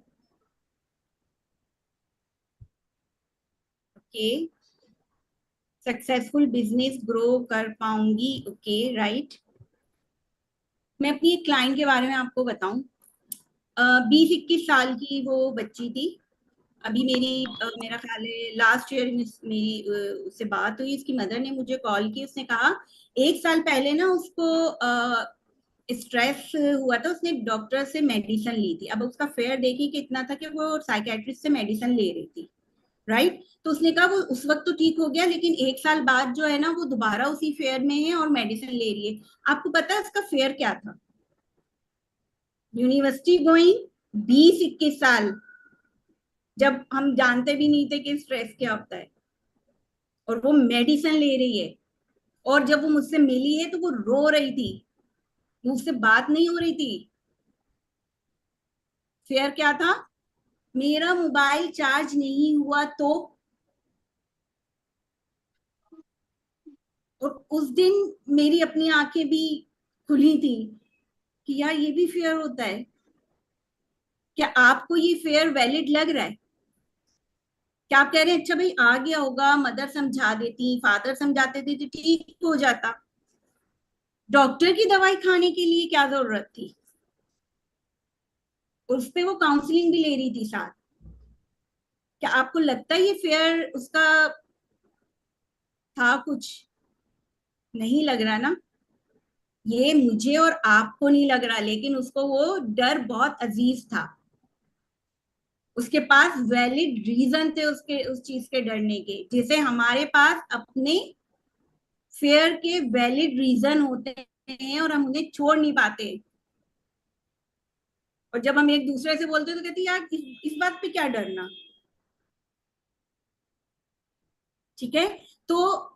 ओके। सक्सेसफुल बिजनेस ग्रो कर पाऊंगी, ओके, राइट। मैं अपनी एक क्लाइंट के बारे में आपको बताऊं। 20-21 साल की वो बच्ची थी। अभी मेरा ख्याल है लास्ट ईयर मेरी उससे बात हुई। इसकी मदर ने मुझे कॉल की, उसने कहा 1 साल पहले ना उसको स्ट्रेस हुआ था, उसने डॉक्टर से मेडिसिन ली थी। अब उसका फेयर देखिए कि इतना था कि वो साइकेट्रिस्ट से मेडिसिन ले रही थी, राइट। तो उसने कहा वो उस वक्त तो ठीक हो गया, लेकिन 1 साल बाद जो है ना, वो दोबारा उसी फेयर में है और मेडिसिन ले रही है। आपको पता है उसका फेयर क्या था? यूनिवर्सिटी गोइंग, 20-21 साल, जब हम जानते भी नहीं थे कि स्ट्रेस क्या होता है, और वो मेडिसिन ले रही है। और जब वो मुझसे मिली है तो वो रो रही थी, मुझसे बात नहीं हो रही थी। फेयर क्या था? मेरा मोबाइल चार्ज नहीं हुआ तो। और उस दिन मेरी अपनी आंखें भी खुली थी कि यार ये भी फेयर होता है। क्या आपको ये फेयर वैलिड लग रहा है? क्या आप कह रहे हैं अच्छा भाई आ गया होगा, मदर समझा देती, फादर समझाते थे तो ठीक हो जाता? डॉक्टर की दवाई खाने के लिए क्या जरूरत थी? उस पे वो काउंसलिंग भी ले रही थी साथ। क्या आपको लगता है ये फेयर उसका था? कुछ नहीं लग रहा ना। ये मुझे और आपको नहीं लग रहा, लेकिन उसको वो डर बहुत अजीज था। उसके पास वैलिड रीजन थे उसके उस चीज के डरने के, जैसे हमारे पास अपने फेयर के वैलिड रीजन होते हैं और हम उन्हें छोड़ नहीं पाते। और जब हम एक दूसरे से बोलते हैं तो कहते हैं यार इस बात पे क्या डरना। ठीक है, तो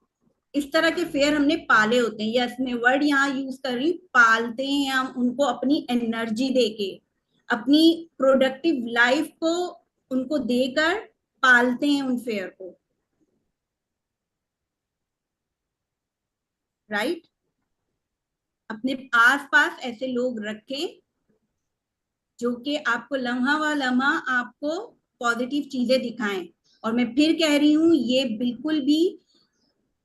इस तरह के फेयर हमने पाले होते हैं। यस, मैं वर्ड यहाँ यूज कर रही हूँ, पालते हैं हम उनको अपनी एनर्जी देके, अपनी प्रोडक्टिव लाइफ को उनको देकर पालते हैं उन फेयर को, राइट। अपने आसपास ऐसे लोग रखें जो कि आपको लम्हा व लम्हा आपको पॉजिटिव चीजें दिखाएं। और मैं फिर कह रही हूँ, ये बिल्कुल भी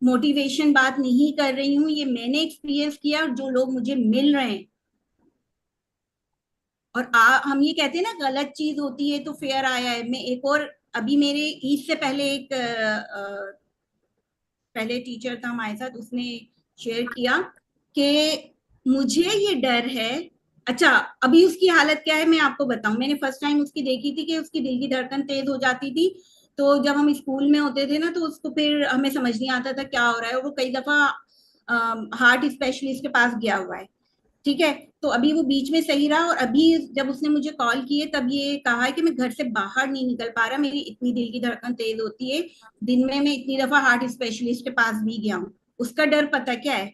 मोटिवेशन बात नहीं कर रही हूँ, ये मैंने एक्सपीरियंस किया और जो लोग मुझे मिल रहे हैं। और हम ये कहते हैं ना गलत चीज होती है तो फेयर आया है। मैं एक और, अभी मेरे ईद से पहले एक पहले टीचर था हमारे साथ, उसने शेयर किया कि मुझे ये डर है। अच्छा, अभी उसकी हालत क्या है मैं आपको बताऊं। मैंने फर्स्ट टाइम उसकी देखी थी कि उसकी दिल की धड़कन तेज हो जाती थी। तो जब हम स्कूल में होते थे ना, तो उसको फिर हमें समझ नहीं आता था क्या हो रहा है, और वो कई दफा हार्ट स्पेशलिस्ट के पास गया हुआ है। ठीक है, तो अभी वो बीच में सही रहा, और अभी जब उसने मुझे कॉल किए तब ये कहा है कि मैं घर से बाहर नहीं निकल पा रहा, मेरी इतनी दिल की धड़कन तेज होती है, दिन में मैं इतनी दफा हार्ट स्पेशलिस्ट के पास भी गया हूँ। उसका डर पता क्या है?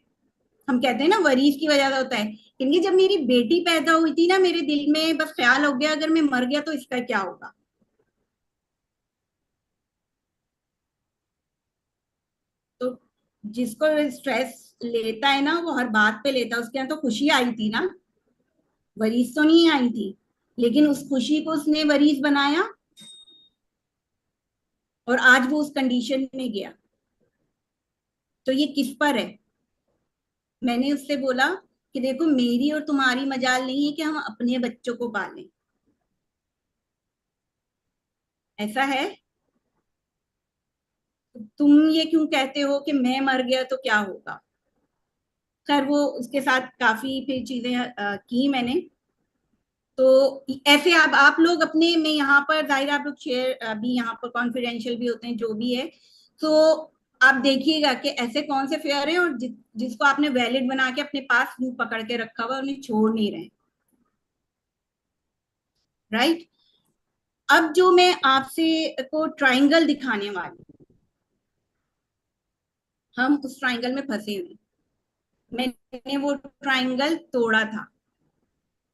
हम कहते हैं ना वरीज की वजह से होता है, क्योंकि जब मेरी बेटी पैदा हुई थी ना, मेरे दिल में बस ख्याल हो गया अगर मैं मर गया तो इसका क्या होगा। तो जिसको स्ट्रेस लेता है ना, वो हर बात पे लेता है। उसके यहाँ तो खुशी आई थी ना, वरीज तो नहीं आई थी, लेकिन उस खुशी को उसने वरीज बनाया, और आज वो उस कंडीशन में गया। तो ये किस पर है? मैंने उससे बोला कि देखो, मेरी और तुम्हारी मजाल नहीं है कि हम अपने बच्चों को पालें, ऐसा है। तुम ये क्यों कहते हो कि मैं मर गया तो क्या होगा? खैर, वो उसके साथ काफी फिर चीजें की मैंने। तो ऐसे आप लोग अपने में यहाँ पर जाहिर आप लोग शेयर अभी यहाँ पर कॉन्फिडेंशियल भी होते हैं जो भी है। तो आप देखिएगा कि ऐसे कौन से फेयर हैं, और जिसको आपने वैलिड बना के अपने पास मुंह पकड़ के रखा हुआ, उन्हें छोड़ नहीं रहे। राइट। अब जो मैं आपसे को ट्राइंगल दिखाने वाली, हम उस ट्राइंगल में फंसे हुए। मैंने वो ट्राइंगल तोड़ा था।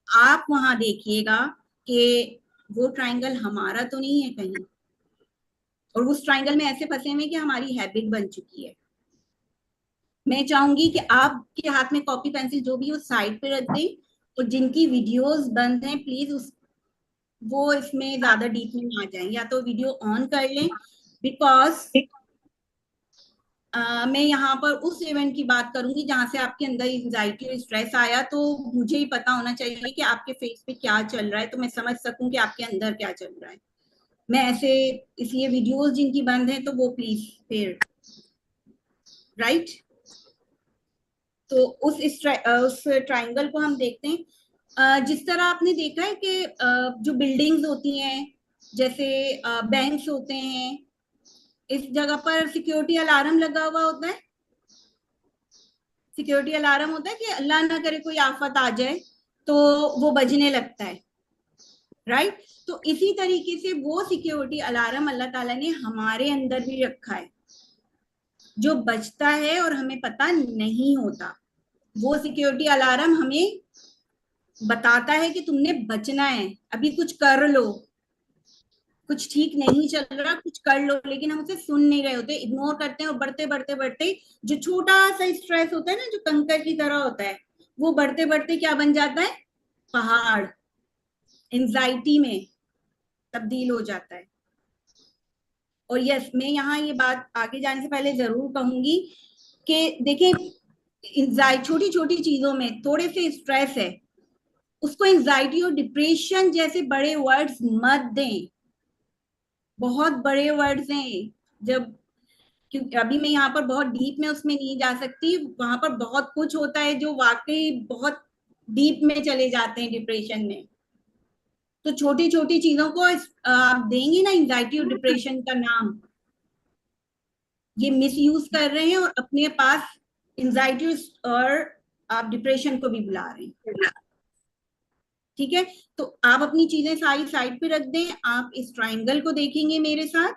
आप वहां देखिएगा कि वो ट्राइंगल हमारा तो नहीं है कहीं, और उस ट्राइंगल में ऐसे फंसे हुए कि हमारी हैबिट बन चुकी है। मैं चाहूंगी कि आपके हाथ में कॉपी पेंसिल जो भी हो साइड पे रख दें, और जिनकी वीडियोस बंद हैं प्लीज वो इसमें ज्यादा डीप में ना जाएं, या तो वीडियो ऑन कर लें। बिकॉज मैं यहाँ पर उस इवेंट की बात करूंगी जहां से आपके अंदर एंजाइटी और स्ट्रेस आया, तो मुझे ही पता होना चाहिए कि आपके फेस पे क्या चल रहा है, तो मैं समझ सकूं कि आपके अंदर क्या चल रहा है। मैं ऐसे, इसलिए वीडियोस जिनकी बंद है तो वो प्लीज फिर। राइट। तो उस ट्राइंगल को हम देखते हैं। जिस तरह आपने देखा है कि जो बिल्डिंग्स होती हैं, जैसे बैंक्स होते हैं, इस जगह पर सिक्योरिटी अलार्म लगा हुआ होता है। सिक्योरिटी अलार्म होता है कि अल्लाह ना करे कोई आफत आ जाए तो वो बजने लगता है। राइट। तो इसी तरीके से वो सिक्योरिटी अलार्म अल्लाह ताला ने हमारे अंदर भी रखा है, जो बजता है और हमें पता नहीं होता। वो सिक्योरिटी अलार्म हमें बताता है कि तुमने बचना है, अभी कुछ कर लो, कुछ ठीक नहीं चल रहा, कुछ कर लो। लेकिन हम उसे सुन नहीं रहे होते, इग्नोर करते हैं, और बढ़ते बढ़ते बढ़ते जो छोटा सा स्ट्रेस होता है ना, जो कंकर की तरह होता है, वो बढ़ते बढ़ते क्या बन जाता है? पहाड़, एंजाइटी में तब्दील हो जाता है। और यस, मैं यहाँ ये बात आगे जाने से पहले जरूर कहूंगी कि देखिए, छोटी छोटी चीजों में थोड़े से स्ट्रेस है, उसको एंजाइटी और डिप्रेशन जैसे बड़े वर्ड्स मत दें। बहुत बड़े वर्ड्स हैं। जब, क्योंकि अभी मैं यहाँ पर बहुत डीप में उसमें नहीं जा सकती, वहां पर बहुत कुछ होता है जो वाकई बहुत डीप में चले जाते हैं डिप्रेशन में। तो छोटी छोटी चीजों को आप देंगे ना एंजाइटी और डिप्रेशन का नाम, ये मिस यूज कर रहे हैं, और अपने पास एंजाइटी और आप डिप्रेशन को भी बुला रहे हैं। ठीक है, तो आप अपनी चीजें सारी साइड पे रख दें। आप इस ट्राइंगल को देखेंगे मेरे साथ।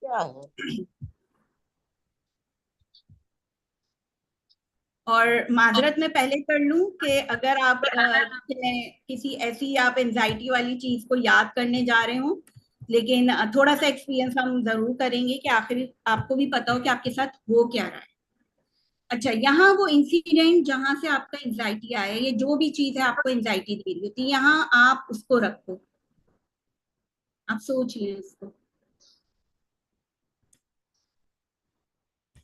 क्या है? और माजरत मैं पहले कर लूं कि अगर आप किसी ऐसी आप एंजाइटी वाली चीज को याद करने जा रहे हो, लेकिन थोड़ा सा एक्सपीरियंस हम जरूर करेंगे कि आखिर आपको भी पता हो कि आपके साथ हो क्या रहा है। अच्छा, यहाँ वो इंसिडेंट जहां से आपका एंजाइटी आया, ये जो भी चीज है आपको एंजाइटी दे रही होती है, यहाँ आप उसको रखो, आप सोच लें उसको,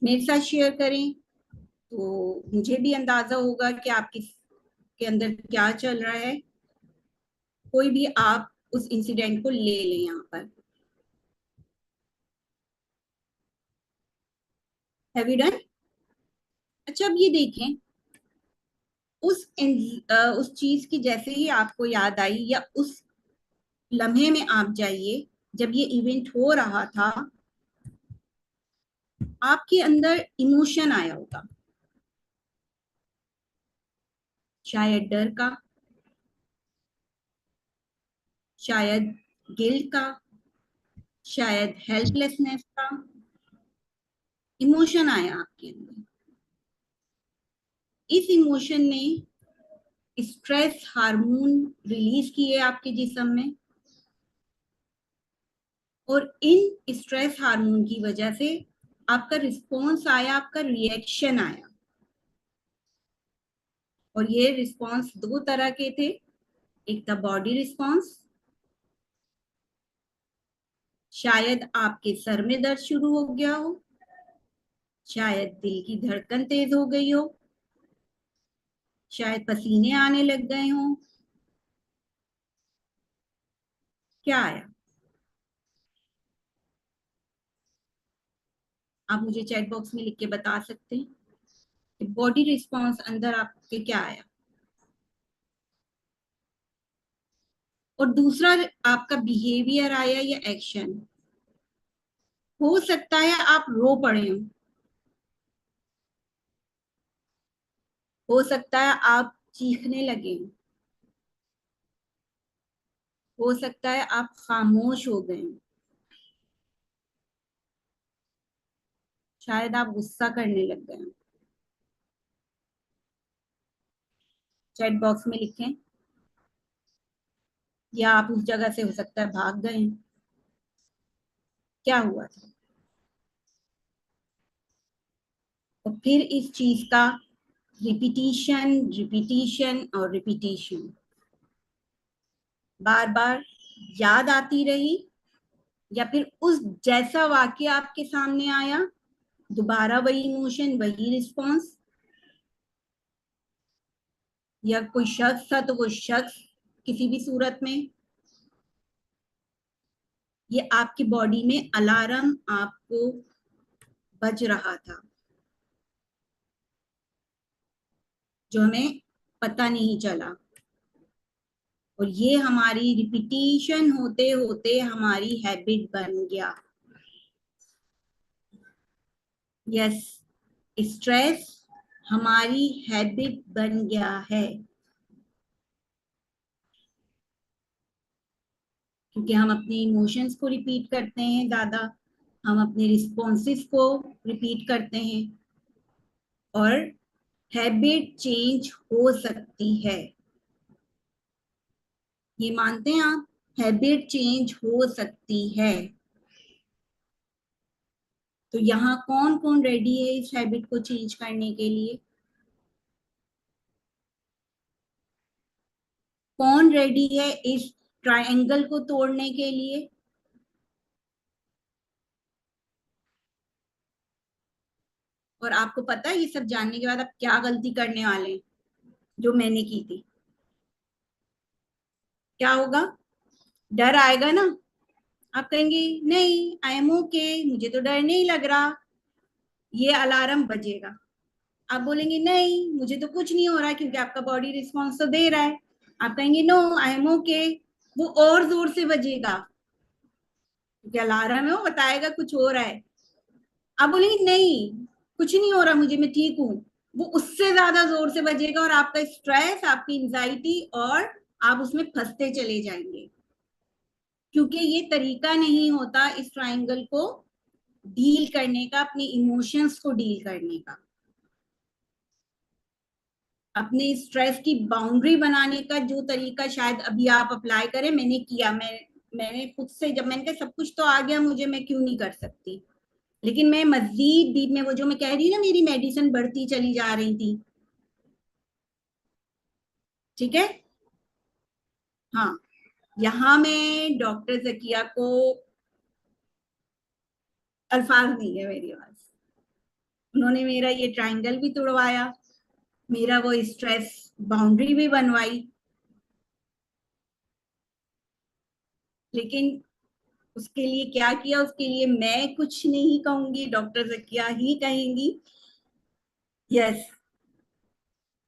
मेरे साथ शेयर करें, तो मुझे भी अंदाजा होगा कि आपके के अंदर क्या चल रहा है। कोई भी आप उस इंसिडेंट को ले लें यहाँ पर। Have you done? अच्छा, अब ये देखें, उस चीज की जैसे ही आपको याद आई, या उस लम्हे में आप जाइए जब ये इवेंट हो रहा था, आपके अंदर इमोशन आया होगा, शायद डर का, शायद गिल्ट का, शायद हेल्पलेसनेस का इमोशन आया आपके अंदर। इस इमोशन ने स्ट्रेस हार्मोन रिलीज किए आपके जिस्म में, और इन स्ट्रेस हार्मोन की वजह से आपका रिस्पॉन्स आया, आपका रिएक्शन आया। और ये रिस्पॉन्स दो तरह के थे, एक था बॉडी रिस्पॉन्स, शायद आपके सर में दर्द शुरू हो गया हो, शायद दिल की धड़कन तेज हो गई हो, शायद पसीने आने लग गए हों। क्या आया? आप मुझे चैट बॉक्स में लिख के बता सकते हैं कि बॉडी रिस्पॉन्स अंदर आपके क्या आया। और दूसरा आपका बिहेवियर आया या एक्शन। हो सकता है आप रो पड़े हो सकता है आप चीखने लगे, हो सकता है आप खामोश हो गए, शायद आप गुस्सा करने लग गए। चैट बॉक्स में लिखें, या आप उस जगह से हो सकता है भाग गए। क्या हुआ था? और फिर इस चीज का रिपीटिशन रिपीटिशन और रिपीटिशन बार बार याद आती रही, या फिर उस जैसा वाक्य आपके सामने आया, दोबारा वही इमोशन, वही रिस्पॉन्स, या कोई शख्स था तो वो शख्स किसी भी सूरत में। ये आपकी बॉडी में अलार्म आपको बज रहा था, जो हमें पता नहीं चला। और ये हमारी रिपीटिशन होते होते हमारी हैबिट बन गया। यस, स्ट्रेस हमारी हैबिट बन गया है, क्योंकि हम अपने इमोशंस को रिपीट करते हैं ज्यादा, हम अपने रिस्पॉन्सेस को रिपीट करते हैं। और हैबिट चेंज हो सकती है, ये मानते हैं आप? हैबिट चेंज हो सकती है। तो यहाँ कौन कौन रेडी है इस हैबिट को चेंज करने के लिए? कौन रेडी है इस ट्रायंगल को तोड़ने के लिए? और आपको पता है ये सब जानने के बाद आप क्या गलती करने वाले हैं, जो मैंने की थी? क्या होगा? डर आएगा ना, आप कहेंगे नहीं, आई एम ओके, मुझे तो डर नहीं लग रहा। ये अलार्म बजेगा, आप बोलेंगे नहीं, मुझे तो कुछ नहीं हो रहा, क्योंकि आपका बॉडी रिस्पॉन्स तो दे रहा है। आप कहेंगे नो, आई एम ओके, वो और जोर से बजेगा, क्योंकि अलार्म है, वो बताएगा कुछ हो रहा है। आप बोलेंगे नहीं, कुछ नहीं हो रहा मुझे, मैं ठीक हूँ, वो उससे ज्यादा जोर से बजेगा, और आपका स्ट्रेस, आपकी एंजाइटी, और आप उसमें फंसते चले जाएंगे। क्योंकि ये तरीका नहीं होता इस ट्रायंगल को डील करने का, अपने इमोशंस को डील करने का, अपने स्ट्रेस की बाउंड्री बनाने का जो तरीका शायद अभी आप अप्लाई करें, मैंने किया। मैंने खुद से, जब मैंने कहा सब कुछ तो आ गया मुझे, मैं क्यों नहीं कर सकती, लेकिन मैं मजीद डीप में, वो जो मैं कह रही ना, मेरी मेडिसिन बढ़ती चली जा रही थी। ठीक है, हाँ, यहाँ मैं डॉक्टर जकिया को, अल्फाज नहीं है मेरी पास, उन्होंने मेरा ये ट्रायंगल भी तोड़वाया, मेरा वो स्ट्रेस बाउंड्री भी बनवाई। लेकिन उसके लिए क्या किया, उसके लिए मैं कुछ नहीं कहूंगी, डॉक्टर जकिया ही कहेंगी। यस,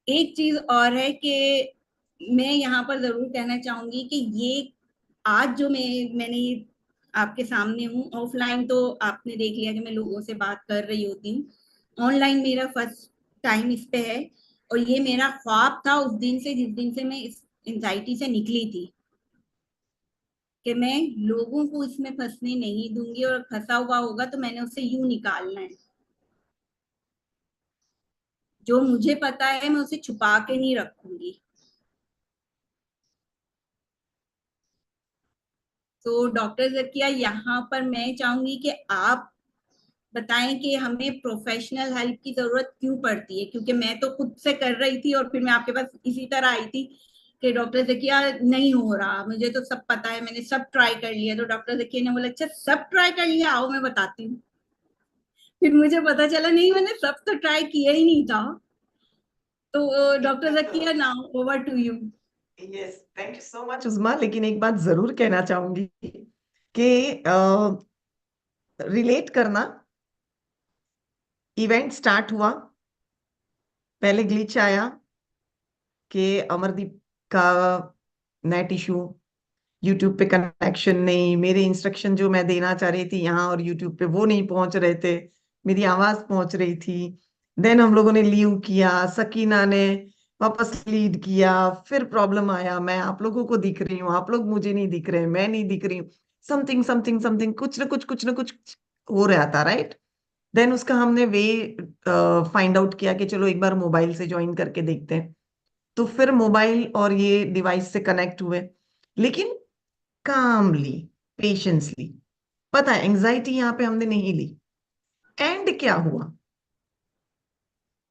एक चीज और है कि मैं यहाँ पर जरूर कहना चाहूंगी कि ये आज जो मैंने आपके सामने हूँ, ऑफलाइन तो आपने देख लिया कि मैं लोगों से बात कर रही होती हूँ, ऑनलाइन मेरा फर्स्ट टाइम इस पे है। और ये मेरा ख्वाब था उस दिन से, जिस दिन से मैं इस एंजाइटी से निकली थी, कि मैं लोगों को इसमें फंसने नहीं दूंगी, और फंसा हुआ होगा तो मैंने उससे यूं निकालना है। जो मुझे पता है मैं उसे छुपा के नहीं रखूंगी। तो डॉक्टर ज़किया, यहाँ पर मैं चाहूंगी कि आप बताएं कि हमें प्रोफेशनल हेल्प की जरूरत क्यों पड़ती है, क्योंकि मैं तो खुद से कर रही थी और फिर मैं आपके पास इसी तरह आई थी कि डॉक्टर ज़किया नहीं हो रहा, मुझे तो सब पता है, मैंने सब ट्राई कर लिया। तो डॉक्टर ज़किया ने बोला अच्छा सब ट्राई कर लिया, आओ मैं बताती हूँ। फिर मुझे पता चला नहीं, मैंने सब तो ट्राई किया ही नहीं था। तो doctor Zakia, now over to you. Yes, thank you so much Usma. लेकिन एक बात जरूर कहना चाहूंगी कि रिलेट करना, इवेंट स्टार्ट हुआ, पहले ग्लिच आया कि अमरदीप का नेट इशू, यूट्यूब पे कनेक्शन नहीं, मेरे इंस्ट्रक्शन जो मैं देना चाह रही थी यहाँ और यूट्यूब पे वो नहीं पहुंच रहे थे, मेरी आवाज पहुंच रही थी। देन हम लोगों ने लीव किया, सकीना ने वापस लीड किया, फिर प्रॉब्लम आया, मैं आप लोगों को दिख रही हूँ, आप लोग मुझे नहीं दिख रहे, मैं नहीं दिख रही हूँ, समथिंग समथिंग समथिंग, कुछ ना कुछ हो रहा था, राइट। देन उसका हमने वे फाइंड आउट किया कि चलो एक बार मोबाइल से ज्वाइन करके देखते हैं। तो फिर मोबाइल और ये डिवाइस से कनेक्ट हुए, लेकिन कामली, पेशेंसली। पता है एंजाइटी यहाँ पे हमने नहीं ली। एंड क्या हुआ?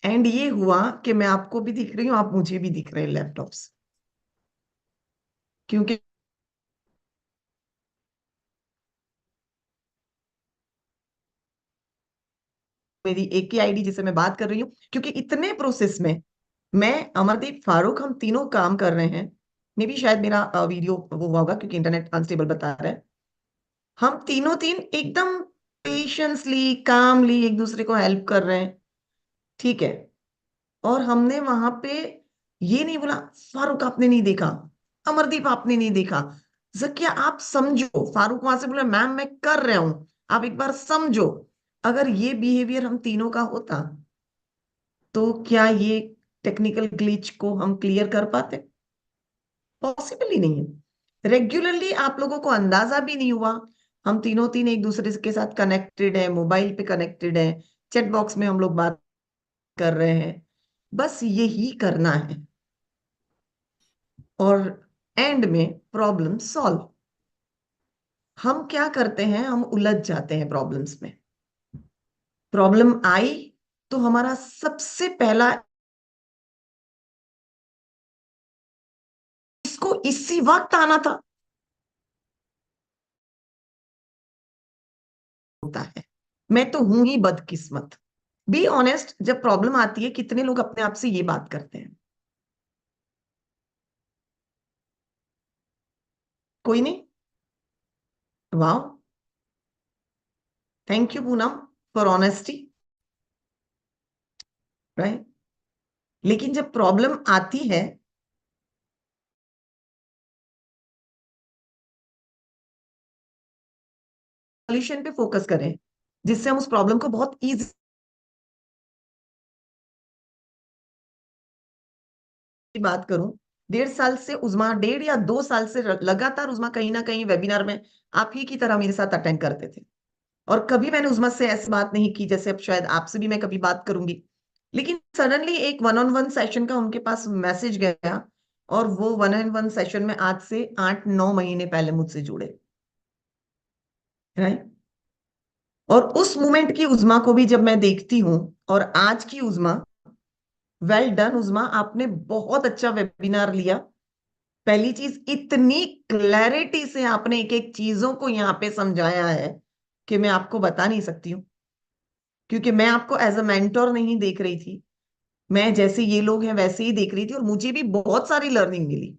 एंड ये हुआ कि मैं आपको भी दिख रही हूँ, आप मुझे भी दिख रहे हैं लैपटॉप से, क्योंकि मेरी एक ही आईडी जिसे मैं बात कर रही हूँ, क्योंकि इतने प्रोसेस में मैं, अमरदीप, फारूक, हम तीनों काम कर रहे हैं। मे भी शायद मेरा वीडियो वो हुआ होगा क्योंकि इंटरनेट अनस्टेबल बता रहा है। हम तीनों तीन एकदम पेशेंसली, कामली एक दूसरे को हेल्प कर रहे हैं, ठीक है। और हमने वहां पे ये नहीं बोला फारूक आपने नहीं देखा, अमरदीप आपने नहीं देखा, जकिया आप समझो। फारूक वहां से बोला मैम मैं कर रहा हूं, आप एक बार समझो। अगर ये बिहेवियर हम तीनों का होता तो क्या ये टेक्निकल ग्लिच को हम क्लियर कर पाते? पॉसिबल ही नहीं है। रेगुलरली आप लोगों को अंदाजा भी नहीं हुआ, हम तीनों तीन एक दूसरे के साथ कनेक्टेड है, मोबाइल पे कनेक्टेड है, चैट बॉक्स में हम लोग बात कर रहे हैं, बस यही करना है और एंड में प्रॉब्लम सॉल्व। हम क्या करते हैं, हम उलझ जाते हैं प्रॉब्लम्स में। प्रॉब्लम आई तो हमारा सबसे पहला, इसको इसी वक्त आना था, होता है। मैं तो हूं ही बदकिस्मत। बी ऑनेस्ट, जब प्रॉब्लम आती है कितने लोग अपने आप से ये बात करते हैं? कोई नहीं। वाह, thank you Poonam for honesty, right. लेकिन जब प्रॉब्लम आती है, सॉल्यूशन पे फोकस करें, जिससे हम उस प्रॉब्लम को बहुत इजी बात करूं। 1.5 साल से उस्मा, 1.5 या 2 साल से लगातार उस्मा कहीं ना कहीं वेबिनार में आप ही की तरह मेरे साथ अटेंड करते थे, और कभी मैंने उस्मा से ऐसी बात नहीं की जैसे अब शायद आपसे भी मैं कभी बात करूंगी। लेकिन सडनली एक वन ऑन वन सेशन का उनके पास मैसेज गया, और वो वन ऑन वन सेशन में आज से 8-9 महीने पहले मुझसे जुड़े, राइट। और उस मोमेंट की उस्मा को भी जब मैं देखती हूँ और आज की उस्मा, वेल डन उस्मा, आपने बहुत अच्छा वेबिनार लिया। पहली चीज, इतनी क्लैरिटी से आपने एक एक चीजों को यहाँ पे समझाया है कि मैं आपको बता नहीं सकती हूँ, क्योंकि मैं आपको एज अ मेंटोर नहीं देख रही थी, मैं जैसे ये लोग हैं वैसे ही देख रही थी, और मुझे भी बहुत सारी लर्निंग मिली,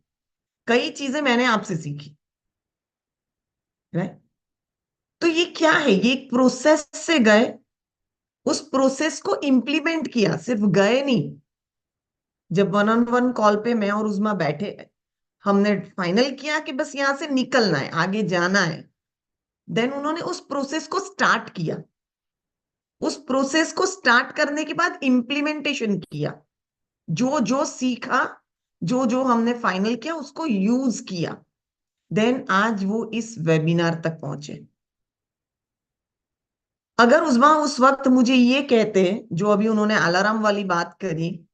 कई चीजें मैंने आपसे सीखी, राइट। तो ये क्या है, ये एक प्रोसेस से गए, उस प्रोसेस को इम्प्लीमेंट किया, सिर्फ गए नहीं। जब 1-on-1 कॉल पे मैं और उज़मा बैठे, हमने फाइनल किया कि बस यहां से निकलना है, आगे जाना है, देन उन्होंने उस प्रोसेस को स्टार्ट किया। उस प्रोसेस को स्टार्ट करने के बाद इम्प्लीमेंटेशन किया, जो जो सीखा, जो जो हमने फाइनल किया उसको यूज किया, देन आज वो इस वेबिनार तक पहुंचे। अगर उस्मा उस वक्त मुझे ये कहते, जो अभी उन्होंने अलार्म वाली बात करी,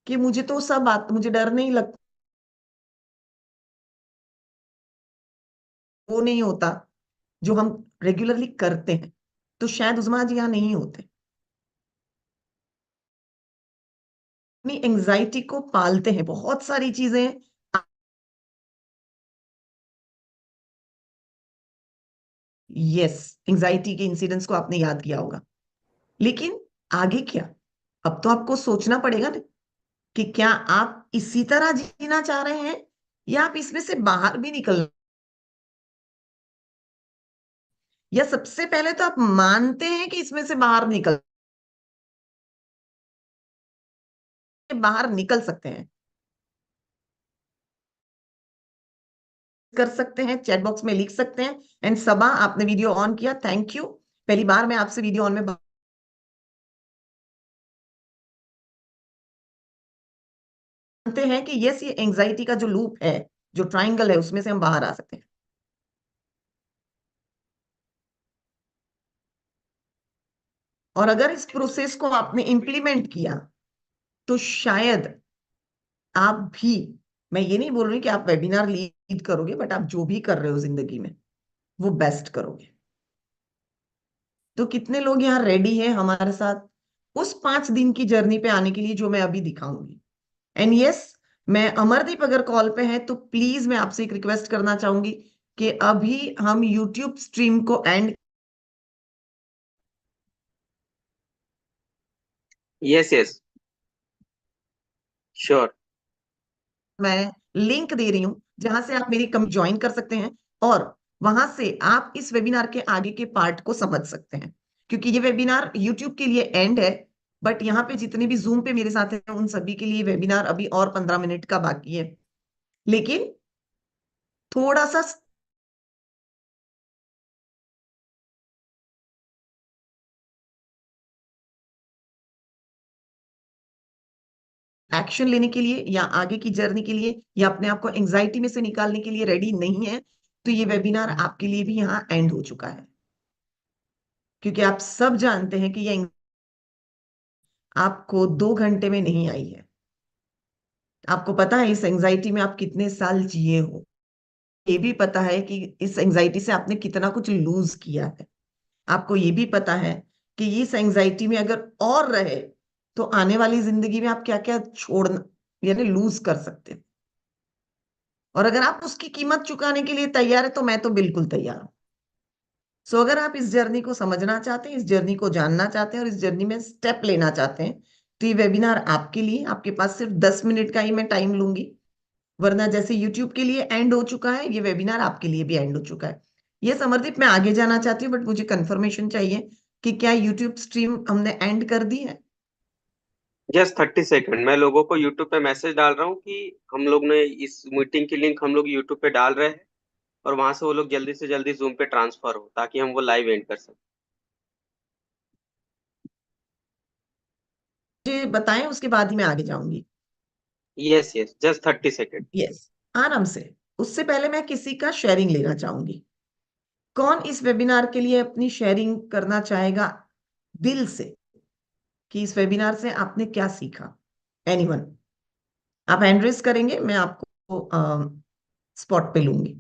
कि मुझे तो सब बात, मुझे डर नहीं लगता, वो नहीं होता जो हम रेगुलरली करते हैं, तो शायद उस्मा जी यहाँ नहीं होते। अपनी एंजाइटी को पालते हैं, बहुत सारी चीजें। यस, एंजाइटी के इंसिडेंट्स को आपने याद किया होगा, लेकिन आगे क्या? अब तो आपको सोचना पड़ेगा ना कि क्या आप इसी तरह जीना चाह रहे हैं या आप इसमें से बाहर भी निकल, या सबसे पहले तो आप मानते हैं कि इसमें से बाहर निकल सकते हैं। कर सकते हैं, चैट बॉक्स में लिख सकते हैं। एंड सबा, आपने वीडियो ऑन किया, थैंक यू। पहली बार मैं आपसे वीडियो ऑन में मानते हैं कि यस, ये एंजाइटी का जो लूप है, जो ट्राइंगल है, उसमें से हम बाहर आ सकते हैं। और अगर इस प्रोसेस को आपने इंप्लीमेंट किया तो शायद आप भी, मैं ये नहीं बोल रही कि आप वेबिनार लीड करोगे, बट आप जो भी कर रहे हो जिंदगी में वो बेस्ट करोगे। तो कितने लोग यहाँ रेडी हैं हमारे साथ उस 5 दिन की जर्नी पे आने के लिए, जो मैं अभी दिखाऊंगी? एंड यस, मैं अमरदीप अगर कॉल पे है तो प्लीज मैं आपसे एक रिक्वेस्ट करना चाहूंगी कि अभी हम यूट्यूब स्ट्रीम को एंड, यस यस श्योर। मैं लिंक दे रही हूं जहां से आप मेरी कम ज्वाइन कर सकते हैं, और वहां से आप इस वेबिनार के आगे के पार्ट को समझ सकते हैं। क्योंकि ये वेबिनार यूट्यूब के लिए एंड है, बट यहाँ पे जितने भी जूम पे मेरे साथ हैं उन सभी के लिए वेबिनार अभी और 15 मिनट का बाकी है। लेकिन थोड़ा सा एक्शन लेने के लिए या आगे की जर्नी के लिए या अपने आप को एंजाइटी में से निकालने के लिए रेडी नहीं है, तो ये वेबिनार आपके लिए भी यहाँ एंड हो चुका है। क्योंकि आप सब जानते हैं कि ये आपको 2 घंटे में नहीं आई है। आपको पता है इस एंजाइटी में आप कितने साल जिए हो, ये भी पता है कि इस एंजाइटी से आपने कितना कुछ लूज किया है। आपको ये भी पता है कि इस एंजाइटी में अगर और रहे तो आने वाली जिंदगी में आप क्या क्या छोड़ना, यानी लूज कर सकते हैं। और अगर आप उसकी कीमत चुकाने के लिए तैयार है तो मैं तो बिल्कुल तैयार हूं। सो अगर आप इस जर्नी को समझना चाहते हैं, इस जर्नी को जानना चाहते हैं और इस जर्नी में स्टेप लेना चाहते हैं, तो ये वेबिनार आपके लिए, आपके पास सिर्फ 10 मिनट का ही मैं टाइम लूंगी। वरना जैसे यूट्यूब के लिए एंड हो चुका है, ये वेबिनार आपके लिए भी एंड हो चुका है। ये समर्दित, मैं आगे जाना चाहती हूँ, बट मुझे कंफर्मेशन चाहिए कि क्या यूट्यूब स्ट्रीम हमने एंड कर दी है? जस्ट 30 सेकंड, मैं लोगों को यूट्यूब पे मैसेज डाल रहा हूँ कि हम लोग ने इस मीटिंग की लिंक हम लोग यूट्यूब पे डाल रहे हैं, और वहां से वो लोग जल्दी से जल्दी जूम पे ट्रांसफर हो ताकि हम वो लाइव एंड कर सकें। मुझे बताएं, उसके बाद ही मैं आगे जाऊंगी। Yes yes just 30 second. Yes, आराम से। उससे पहले मैं किसी का शेयरिंग लेना चाहूंगी। कौन इस वेबिनार के लिए अपनी शेयरिंग करना चाहेगा दिल से, कि इस वेबिनार से आपने क्या सीखा? एनीवन? आप हैंड रेज करेंगे, मैं आपको स्पॉट पे लूंगी।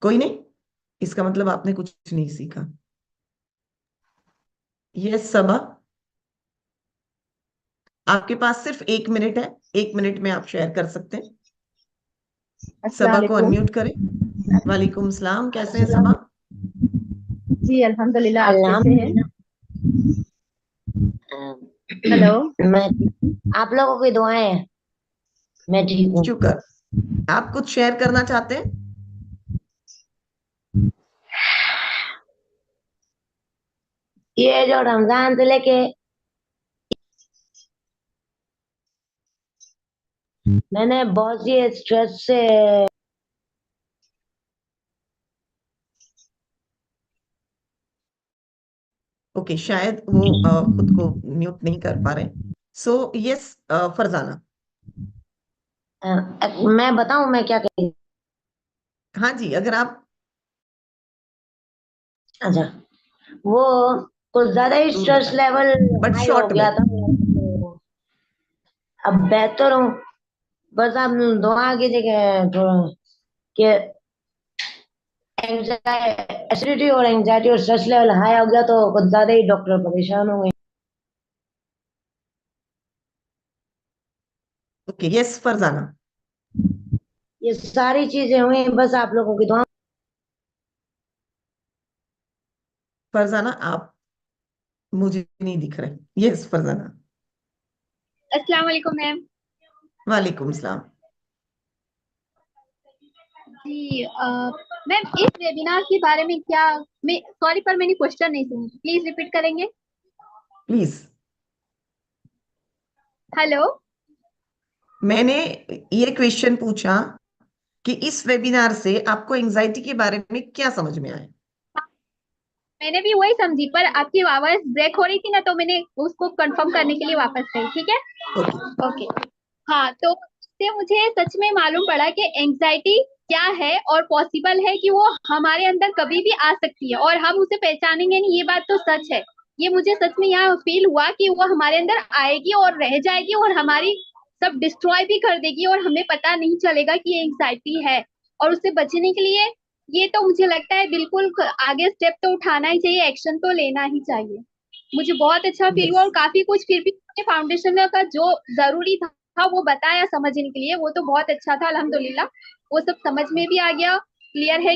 कोई नहीं, इसका मतलब आपने कुछ नहीं सीखा। यस सबा, आपके पास सिर्फ 1 मिनट है, 1 मिनट में आप शेयर कर सकते हैं। सबा को अनम्यूट करें। वालेकुम सलाम, कैसे हैं सबा? जी अल्हम्दुलिल्लाह, आप कैसे हैं? हेलो। मैं, आप लोगों की दुआएं हैं, मैं ठीक हूँ। शुक्र। आप कुछ शेयर करना चाहते हैं? ये जो रमजान से लेके मैंने बहुत सी स्ट्रेस से ओके, शायद वो खुद को म्यूट नहीं कर पा रहे। So yes Farzana. मैं बताऊं मैं क्या कही? हाँ जी, अगर आप अच्छा, वो कुछ ज्यादा ही जरूर स्ट्रेस बताएं, लेवल बट हाई हो शॉर्ट गया में। था तो अब बेहतर हूँ। बस आप दुआ कीजिए कि एसिडिटी और एंजाइटी और स्ट्रेस लेवल हाई हो गया तो कुछ ज्यादा ही डॉक्टर परेशान हो गए। Okay, yes Farzana. ये सारी चीजें हुई बस आप लोगों की दुआ। फरजाना आप मुझे नहीं दिख रहे। यस फरजाना। अस्सलाम वालेकुम मैम। वालेकुम सलाम। जी मैम, इस वेबिनार के बारे में क्या, मैं सॉरी पर मैंने क्वेश्चन नहीं सुनी, प्लीज रिपीट करेंगे? प्लीज। हेलो। मैंने ये क्वेश्चन पूछा कि इस वेबिनार से आपको एंजाइटी के बारे में क्या समझ में आया। मैंने भी वही समझी, पर आपकी आवाज ब्रेक हो रही थी ना, तो मैंने उसको कंफर्म करने के लिए वापस कही। ठीक है, ओके। ओके। हाँ, तो इससे मुझे सच में मालूम पड़ा कि एंजाइटी क्या है, और पॉसिबल है कि वो हमारे अंदर कभी भी आ सकती है और हम उसे पहचानेंगे नहीं। ये बात तो सच है। ये मुझे सच में यहाँ फील हुआ कि वो हमारे अंदर आएगी और रह जाएगी और हमारी सब डिस्ट्रॉय भी कर देगी, और हमें पता नहीं चलेगा कि ये एंजाइटी है। और उससे बचने के लिए ये तो मुझे लगता है बिल्कुल आगे स्टेप तो उठाना ही चाहिए, एक्शन तो लेना ही चाहिए। मुझे बहुत अच्छा फील हुआ, यस। और काफी कुछ फिर भी फाउंडेशन का जो जरूरी था वो बताया समझने के लिए, वो तो बहुत अच्छा था अल्हम्दुलिल्लाह। वो सब समझ में भी आ गया, क्लियर है